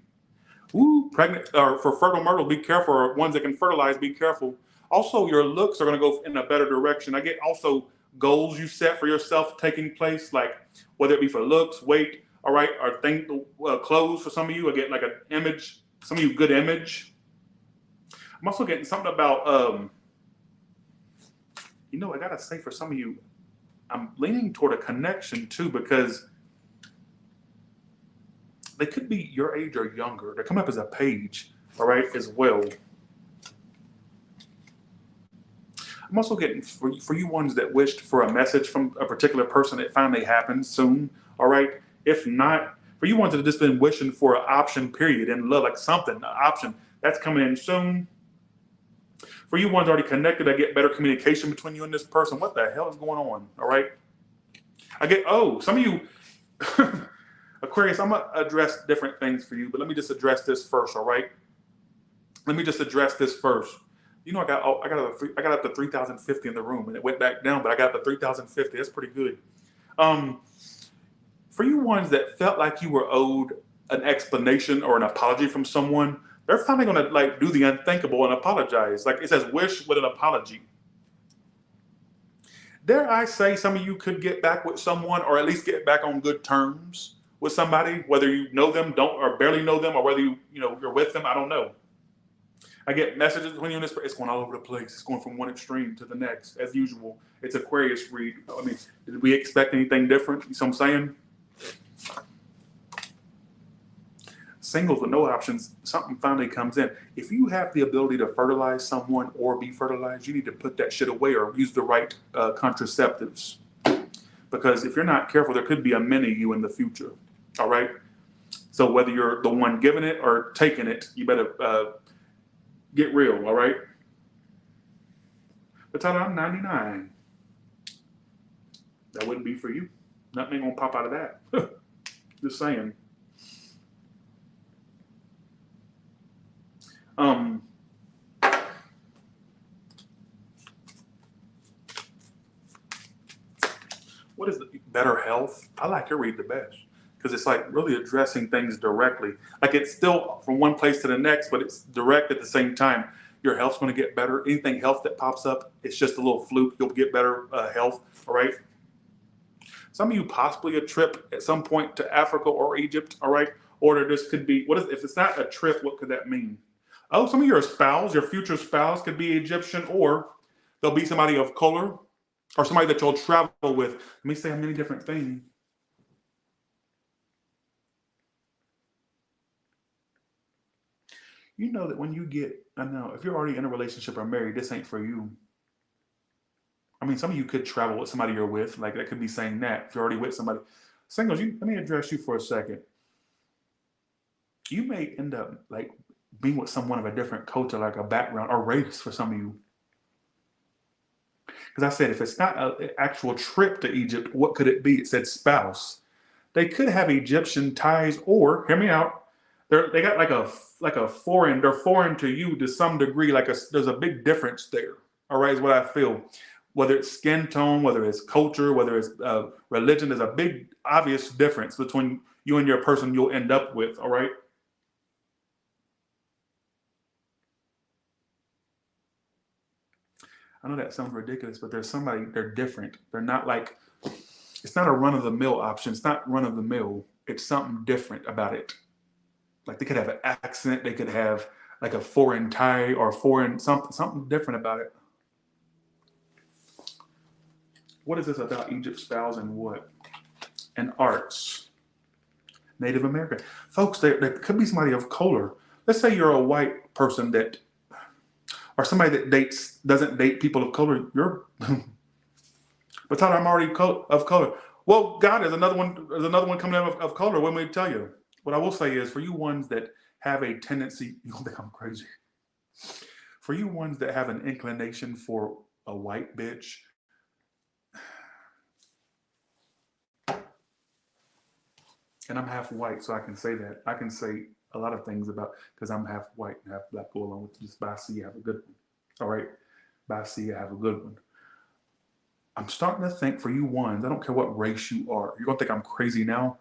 Ooh, pregnant or for fertile myrtle, be careful. Or ones that can fertilize, be careful. Also, your looks are going to go in a better direction. I get also goals you set for yourself taking place, like whether it be for looks, weight, all right, or clothes for some of you. I get like an image, some of you good image. I'm also getting something about, I got to say for some of you, I'm leaning toward a connection too, because they could be your age or younger. They're coming up as a page, all right, as well. I'm also getting, for you ones that wished for a message from a particular person, it finally happens soon, all right? If not, for you ones that have just been wishing for an option period in love, like something, an option, that's coming in soon. For you ones already connected, I get better communication between you and this person. What the hell is going on, all right? Some of you, Aquarius, I'm going to address different things for you, but let me just address this first, all right? Let me just address this first. I got up to 3,050 in the room, and it went back down, but I got up to 3,050. That's pretty good. For you ones that felt like you were owed an explanation or an apology from someone, they're finally going to do the unthinkable and apologize. Like it says, wish with an apology. Dare I say some of you could get back with someone, or at least get back on good terms with somebody, whether you know them, don't, or barely know them, or whether you're with them. I don't know. I get messages between you and this. It's going all over the place. It's going from one extreme to the next, as usual. It's Aquarius read. I mean, did we expect anything different? You know what I'm saying? Singles with no options, something finally comes in. If you have the ability to fertilize someone or be fertilized, you need to put that shit away or use the right contraceptives. Because if you're not careful, there could be a mini you in the future. All right? So whether you're the one giving it or taking it, you better get real, all right? But tell her I'm 99. That wouldn't be for you. Nothing gonna pop out of that. Just saying. What is the better health? I like your read the best because it's like really addressing things directly. Like it's still from one place to the next, but it's direct at the same time. Your health's going to get better. Anything health that pops up, it's just a little fluke. You'll get better health, all right? Some of you possibly a trip at some point to Africa or Egypt, all right? Or there just could be, if it's not a trip, what could that mean? Oh, some of your spouse, your future spouse could be Egyptian, or there'll be somebody of color or somebody that you'll travel with. Let me say a many different things. You know that when you if you're already in a relationship or married, this ain't for you. I mean, some of you could travel with somebody you're with. Like that could be saying that if you're already with somebody. Singles, let me address you for a second. You may end up like being with someone of a different culture, like a background or race for some of you. Because I said, if it's not an actual trip to Egypt, what could it be? It said spouse. They could have Egyptian ties or, hear me out, They got like a foreign. They're foreign to you to some degree. There's a big difference there. All right, is what I feel. Whether it's skin tone, whether it's culture, whether it's religion, there's a big obvious difference between you and your person you'll end up with. All right. I know that sounds ridiculous, but there's somebody, they're different. They're not like, it's not a run of the mill option. It's not run of the mill. It's something different about it. Like they could have an accent. They could have like a foreign tie or foreign something different about it. What is this about Egypt, spouse, and what? And arts. Native American. Folks, there could be somebody of color. Let's say you're a white person that, or somebody that doesn't date people of color. You're, but Tyler, I'm already of color. Well, God, there's another one coming out of color. What may tell you? What I will say is, for you ones that have a tendency, you don't think I'm crazy. For you ones that have an inclination for a white bitch, and I'm half white, so I can say that. I can say a lot of things about, because I'm half white and half black. Go along with this. Bye, see you, have a good one. All right. Bye, see you, have a good one. I'm starting to think for you ones, I don't care what race you are. You're gonna think I'm crazy now,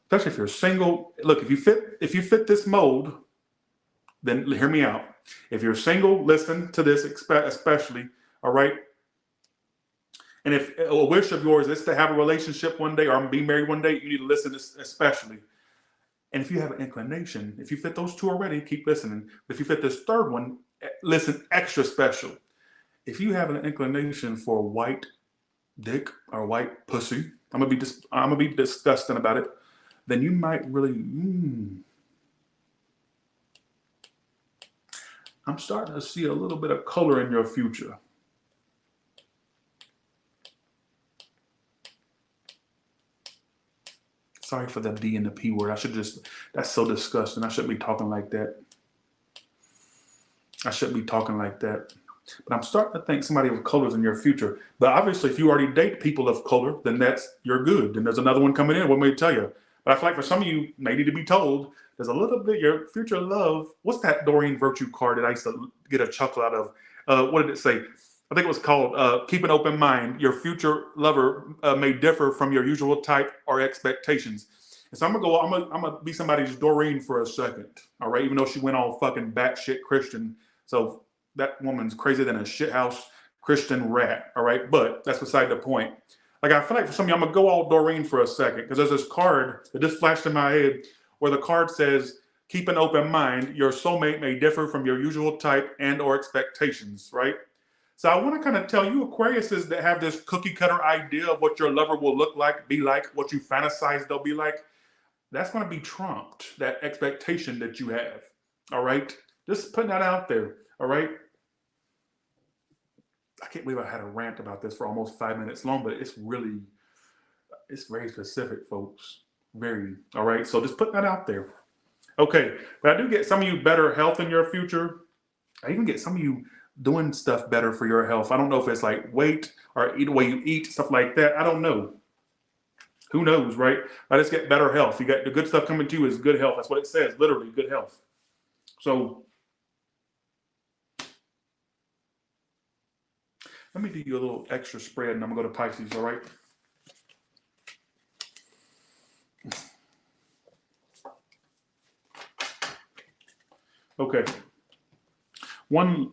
especially if you're single. Look, if you fit this mold, then hear me out. If you're single, listen to this, especially. All right. And if a wish of yours is to have a relationship one day or be married one day, you need to listen, especially. And if you have an inclination, if you fit those two already, keep listening. But if you fit this third one, listen extra special. If you have an inclination for white dick or white pussy, I'm gonna be disgusting about it. Then you might really. I'm starting to see a little bit of color in your future. Sorry for the D and the P word. That's so disgusting. I shouldn't be talking like that. But I'm starting to think somebody of color is in your future. But obviously, if you already date people of color, then you're good. Then there's another one coming in. What may I tell you? But I feel like for some of you, maybe to be told, there's a little bit your future love. What's that Doreen Virtue card that I used to get a chuckle out of? What did it say? I think it was called Keep an Open Mind. Your future lover may differ from your usual type or expectations. And so I'm gonna be somebody's Doreen for a second. All right, even though she went all fucking batshit Christian. So that woman's crazier than a shithouse Christian rat. All right, but that's beside the point. Like I feel like for some of you, I'm gonna go all Doreen for a second because there's this card that just flashed in my head where the card says, "Keep an open mind. Your soulmate may differ from your usual type and/or expectations." Right. So I want to kind of tell you, Aquariuses that have this cookie cutter idea of what your lover will look like, be like, what you fantasize they'll be like, that's going to be trumped, that expectation that you have. All right? Just putting that out there. All right? I can't believe I had a rant about this for almost 5 minutes long, but it's very specific, folks. Very. All right? So just put that out there. Okay. But I do get some of you better health in your future. I even get some of you doing stuff better for your health. I don't know if it's like weight or the way you eat, stuff like that. I don't know. Who knows, right? I just get better health. You got the good stuff coming to you is good health. That's what it says, literally, good health. So let me do you a little extra spread and I'm gonna go to Pisces, all right? Okay. One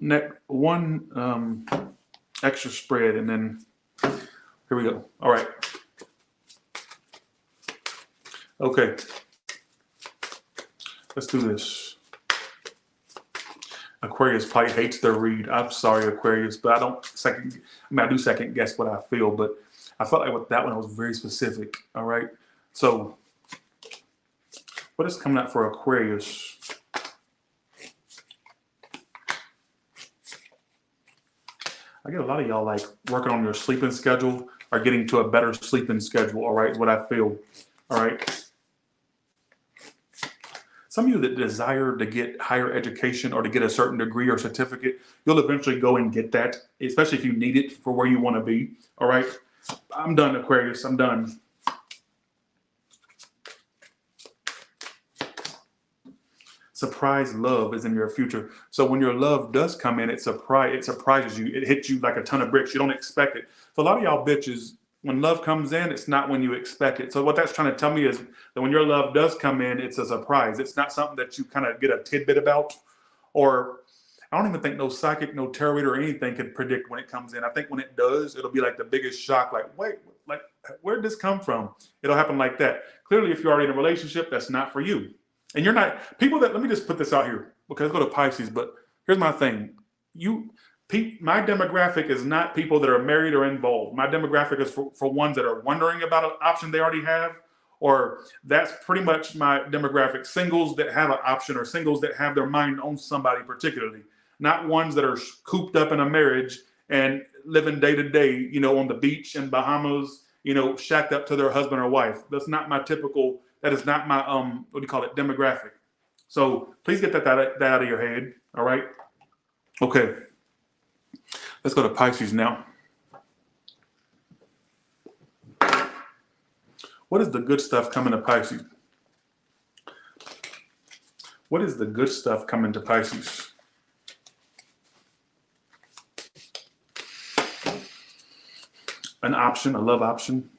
extra spread and then here we go. All right. Okay. Let's do this. Aquarius probably hates their read. I'm sorry, Aquarius, but I do second guess what I feel, but I felt like with that one, I was very specific. All right. So what is coming out for Aquarius? I get a lot of y'all like working on your sleeping schedule or getting to a better sleeping schedule. All right. Is what I feel. All right. Some of you that desire to get higher education or to get a certain degree or certificate, you'll eventually go and get that, especially if you need it for where you want to be. All right. I'm done, Aquarius. I'm done. surprise love is in your future. So when your love does come in, it surprises you. It hits you like a ton of bricks. You don't expect it. So a lot of y'all bitches, when love comes in, it's not when you expect it. So what that's trying to tell me is that when your love does come in, it's a surprise. It's not something that you kind of get a tidbit about, or I don't even think no psychic, no tarot reader or anything can predict when it comes in. I think when it does, it'll be like the biggest shock. Like, wait, like, where did this come from? It'll happen like that. Clearly, if you're already in a relationship, that's not for you. And you're not, people that, let me just put this out here. Okay, let's go to Pisces. But here's my thing. My demographic is not people that are married or involved. My demographic is for ones that are wondering about an option they already have, or that's pretty much my demographic. Singles that have an option, or singles that have their mind on somebody particularly. Not ones that are cooped up in a marriage and living day to day, you know, on the beach in Bahamas, you know, shacked up to their husband or wife. That's not my typical, that is not my, what do you call it, demographic. So please get that out of your head, all right? Okay, let's go to Pisces now. What is the good stuff coming to Pisces? What is the good stuff coming to Pisces? An option, a love option,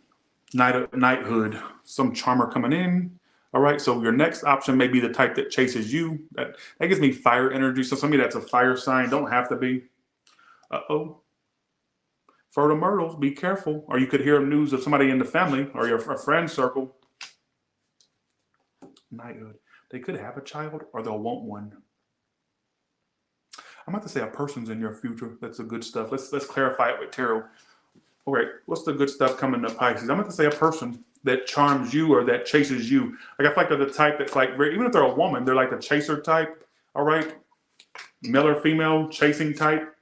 knighthood, some charmer coming in. All right, so your next option may be the type that chases you. That gives me fire energy. So somebody that's a fire sign, don't have to be. Uh-oh. Fertile myrtles, be careful. Or you could hear news of somebody in the family or your friend circle. Knighthood. They could have a child or they'll want one. I'm about to say a person's in your future. That's the good stuff. Let's clarify it with tarot. All right, what's the good stuff coming to Pisces? I'm going to say a person that charms you or that chases you. Like I feel like they're the type that's like, even if they're a woman, they're like the chaser type. All right, male or female, chasing type.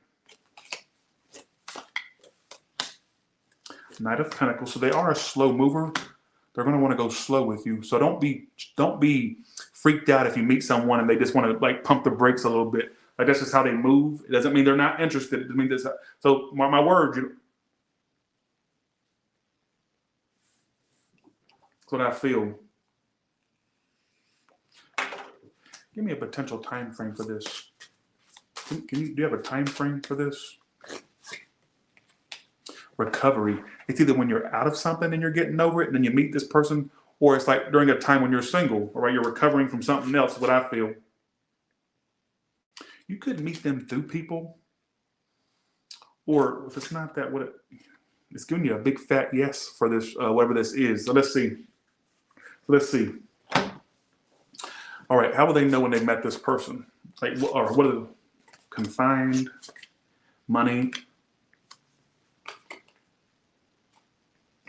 Knight of Pentacles. So they are a slow mover. They're going to want to go slow with you. So don't be freaked out if you meet someone and they just want to like pump the brakes a little bit. Like that's just how they move. It doesn't mean they're not interested. It means this. So my word, what I feel. Give me a potential time frame for this. Do you have a time frame for this? Recovery. It's either when you're out of something and you're getting over it and then you meet this person, or it's like during a time when you're single, all right, you're recovering from something else, what I feel. You could meet them through people, or if it's not that, it's giving you a big fat yes for this, whatever this is. So let's see. All right, how will they know when they met this person? Like, or what are the confined, money?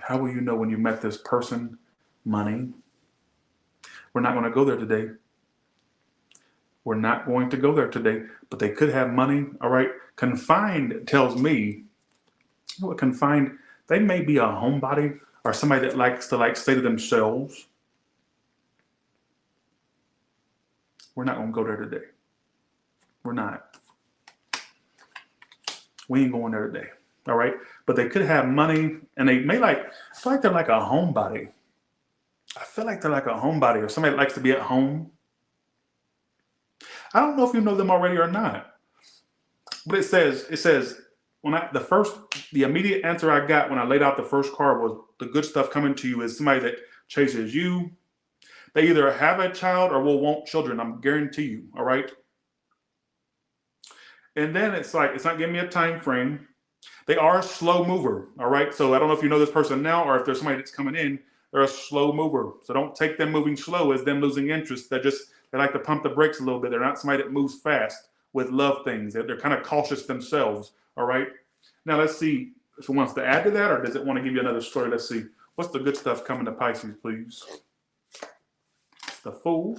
How will you know when you met this person? Money. We're not going to go there today. We're not going to go there today, but they could have money. All right. Confined tells me, you know what confined, they may be a homebody or somebody that likes to like stay to themselves. We're not going to go there today. We're not. We ain't going there today. All right. But they could have money and they may I feel like they're like a homebody. I feel like they're like a homebody or somebody that likes to be at home. I don't know if you know them already or not. But it says the immediate answer I got when I laid out the first card was the good stuff coming to you is somebody that chases you. They either have a child or will want children. I'm guarantee you. All right. And then it's like, it's not giving me a time frame. They are a slow mover. All right. So I don't know if you know this person now or if there's somebody that's coming in, they're a slow mover. So don't take them moving slow as them losing interest. They like to pump the brakes a little bit. They're not somebody that moves fast with love things. They're kind of cautious themselves. All right. Now let's see if it wants to add to that or does it want to give you another story? Let's see. What's the good stuff coming to Pisces, please? The Fool.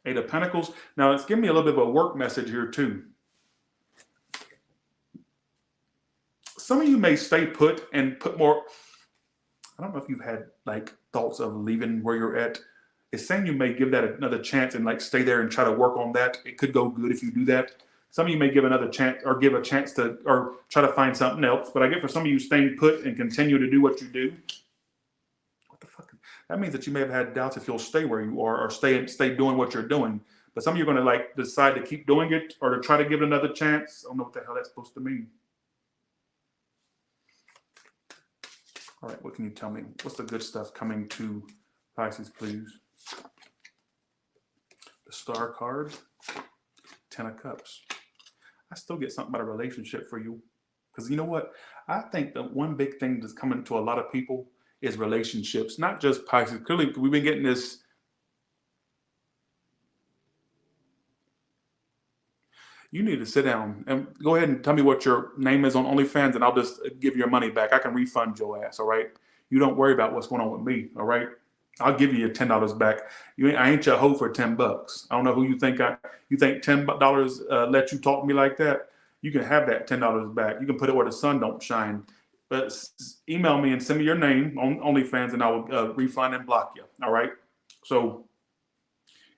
Eight of Pentacles. Now it's giving me a little bit of a work message here too. Some of you may stay put and put more. I don't know if you've had like thoughts of leaving where you're at. It's saying you may give that another chance and like stay there and try to work on that. It could go good if you do that. Some of you may give another chance or give a chance to or try to find something else. But I get for some of you staying put and continue to do what you do. What the fuck? That means that you may have had doubts if you'll stay where you are or stay doing what you're doing. But some of you are going to like decide to keep doing it or to try to give it another chance. I don't know what the hell that's supposed to mean. All right, what can you tell me? What's the good stuff coming to Pisces, please? The Star card, 10 of Cups. I still get something about a relationship for you. Because you know what? I think that one big thing that's coming to a lot of people is relationships, not just Pisces. Clearly, we've been getting this. You need to sit down and go ahead and tell me what your name is on OnlyFans, and I'll just give your money back. I can refund your ass, all right? You don't worry about what's going on with me, all right? I'll give you your $10 back. I ain't your hoe for $10. I don't know who you think you think $10 let you talk to me like that. You can have that $10 back. You can put it where the sun don't shine. But email me and send me your name on OnlyFans, and I will refund and block you, all right? So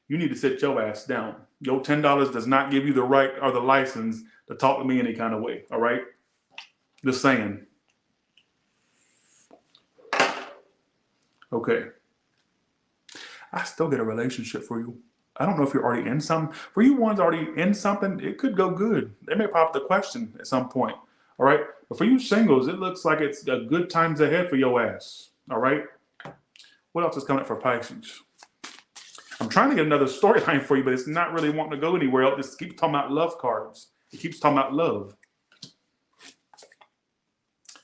you need to sit your ass down. Your $10 does not give you the right or the license to talk to me any kind of way, all right? Just saying. Okay. I still get a relationship for you. I don't know if you're already in something. For you ones already in something, it could go good. They may pop the question at some point, all right? But for you singles, it looks like it's a good times ahead for your ass, all right? What else is coming up for Pisces? I'm trying to get another storyline for you, but it's not really wanting to go anywhere else. It just keeps talking about love cards. It keeps talking about love.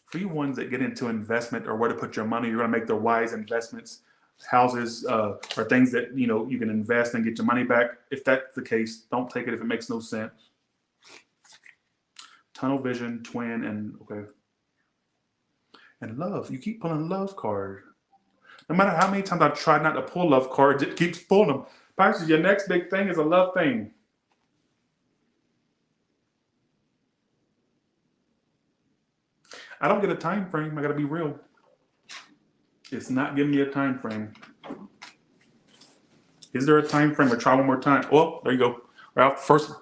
For you ones that get into investment or where to put your money, you're going to make the wise investments. Houses or things that, you know, you can invest and get your money back. If that's the case, don't take it if it makes no sense. Tunnel vision, twin, and okay. And love. You keep pulling love card. No matter how many times I try not to pull love cards, it keeps pulling them. Pisces, your next big thing is a love thing. I don't get a time frame. I got to be real. It's not giving me a time frame. Is there a time frame? Or try one more time. Well, there you go. Ralph, first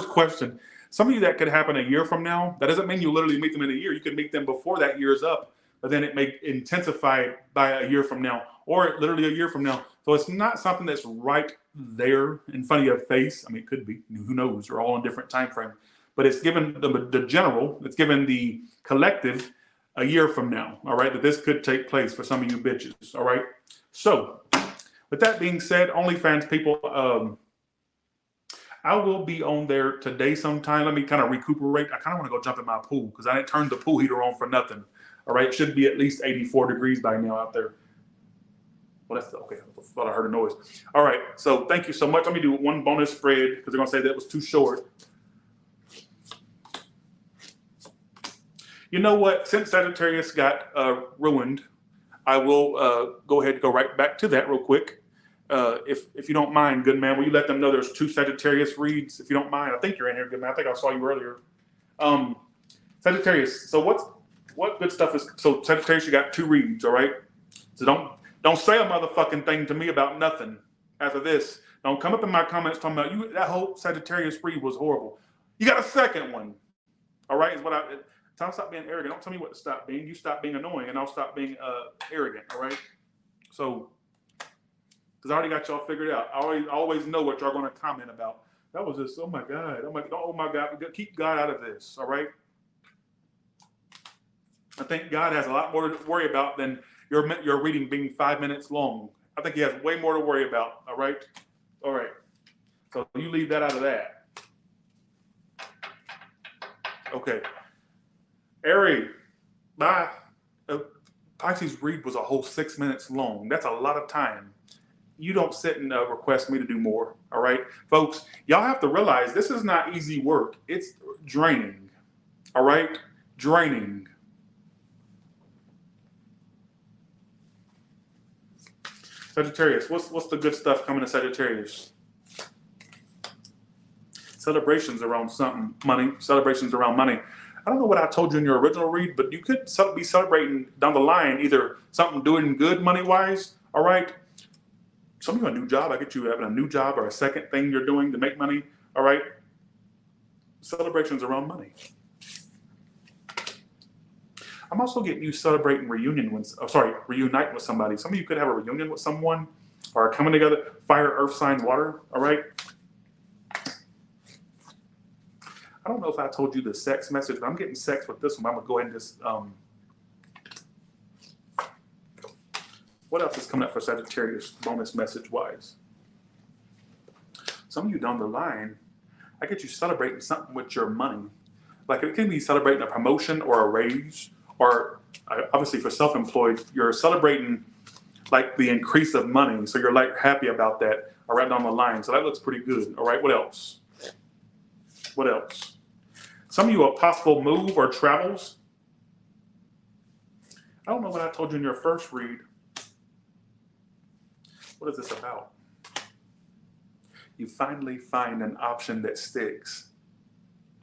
question. Some of you that could happen a year from now. That doesn't mean you literally meet them in a year. You could meet them before that year's up, but then it may intensify by a year from now, or literally a year from now. So it's not something that's right there in front of your face. I mean, it could be. Who knows? We're all in different time frame. But it's given the general. It's given the collective a year from now, all right, that this could take place for some of you bitches, all right? So, with that being said, OnlyFans people, I will be on there today sometime. Let me kind of recuperate. I kind of want to go jump in my pool because I didn't turn the pool heater on for nothing, all right? It should be at least 84 degrees by now out there. Well, that's okay. I thought I heard a noise. All right, so thank you so much. Let me do one bonus spread because they're going to say that was too short. You know what? Since Sagittarius got ruined, I will go ahead and go right back to that real quick. If you don't mind, good man, will you let them know there's 2 Sagittarius reads? If you don't mind, I think you're in here, good man. I think I saw you earlier. Sagittarius. So what good stuff is? So Sagittarius, you got 2 reads, all right? So don't say a motherfucking thing to me about nothing after this. Don't come up in my comments talking about you. That whole Sagittarius read was horrible. You got a second one, all right? Is what I. Tell me stop being arrogant. Don't tell me what to stop being. You stop being annoying, and I'll stop being arrogant. All right. So, because I already got y'all figured out. I always know what y'all going to comment about. That was just, oh my God. I'm like, oh my God. Keep God out of this. All right. I think God has a lot more to worry about than your reading being 5 minutes long. I think He has way more to worry about. All right. All right. So you leave that out of that. Okay. Aries, bye. Pisces read was a whole 6 minutes long. That's a lot of time. You don't sit and request me to do more, all right? Folks, y'all have to realize this is not easy work. It's draining, all right? Draining. Sagittarius, what's the good stuff coming to Sagittarius? Celebrations around something, money, celebrations around money. I don't know what I told you in your original read, but you could be celebrating down the line, either something doing good money-wise, all right? Some of you a new job. I get you having a new job or a second thing you're doing to make money, all right? Celebrations around money. I'm also getting you celebrating reunite with somebody. Some of you could have a reunion with someone or coming together, fire, earth sign, water, all right? I don't know if I told you the sex message, but I'm getting sex with this one. I'm going to go ahead and just, what else is coming up for Sagittarius bonus message-wise? Some of you down the line, I get you celebrating something with your money. Like it can be celebrating a promotion or a raise, or obviously for self-employed, you're celebrating like the increase of money. So you're like happy about that, all right, down the line. So that looks pretty good. All right, what else? What else? Some of you, a possible move or travels. I don't know what I told you in your first read. What is this about? You finally find an option that sticks.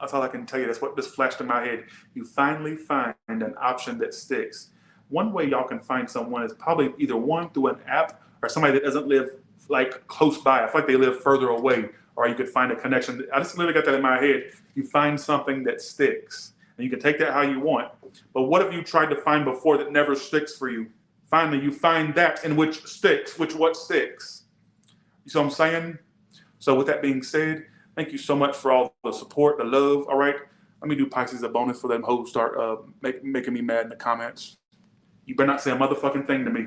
That's all I can tell you. That's what just flashed in my head. You finally find an option that sticks. One way y'all can find someone is probably either one through an app or somebody that doesn't live like close by. I feel like they live further away, or you could find a connection. I just literally got that in my head. You find something that sticks, and you can take that how you want. But what have you tried to find before that never sticks for you? Finally, you find that in which sticks, what sticks. You see what I'm saying? So with that being said, thank you so much for all the support, the love. All right, let me do Pisces a bonus for them hoes start making me mad in the comments. You better not say a motherfucking thing to me.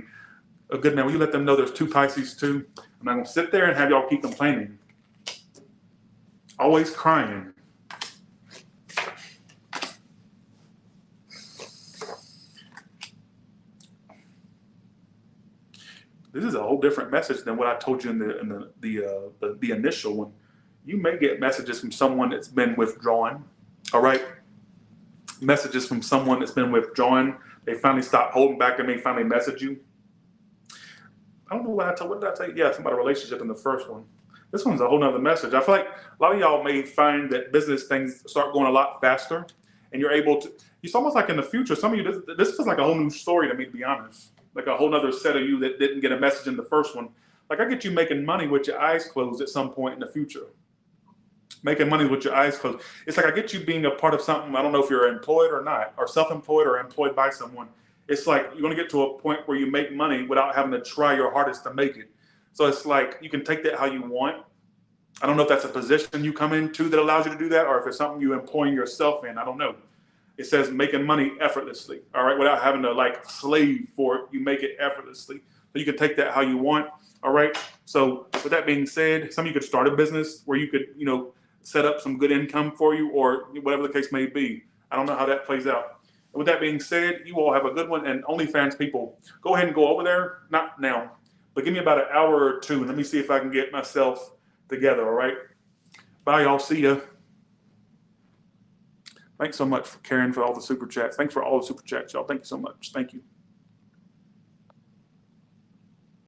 A good man, will you let them know there's 2 Pisces too? I'm not gonna sit there and have y'all keep complaining. Always crying. This is a whole different message than what I told you in the initial one. You may get messages from someone that's been withdrawn. All right, messages from someone that's been withdrawn. They finally stopped holding back and they finally message you. I don't know what did I tell you? Yeah, something about a relationship in the first one. This one's a whole nother message. I feel like a lot of y'all may find that business things start going a lot faster, and you're able to. It's almost like in the future. Some of you, this is like a whole new story to me, to be honest. Like a whole nother set of you that didn't get a message in the first one. Like I get you making money with your eyes closed at some point in the future. Making money with your eyes closed. It's like I get you being a part of something. I don't know if you're employed or not, or self-employed or employed by someone. It's like you're going to get to a point where you make money without having to try your hardest to make it. So it's like you can take that how you want. I don't know if that's a position you come into that allows you to do that, or if it's something you're employing yourself in. I don't know. It says making money effortlessly, all right, without having to like slave for it. You make it effortlessly. So you can take that how you want, all right? So with that being said, some of you could start a business where you could, set up some good income for you, or whatever the case may be. I don't know how that plays out. And with that being said, you all have a good one. And OnlyFans people, go ahead and go over there. Not now, but give me about an hour or two, and let me see if I can get myself together, all right? Bye, y'all. See ya. Thanks so much for caring for all the super chats. Thanks for all the super chats, y'all. Thank you so much. Thank you.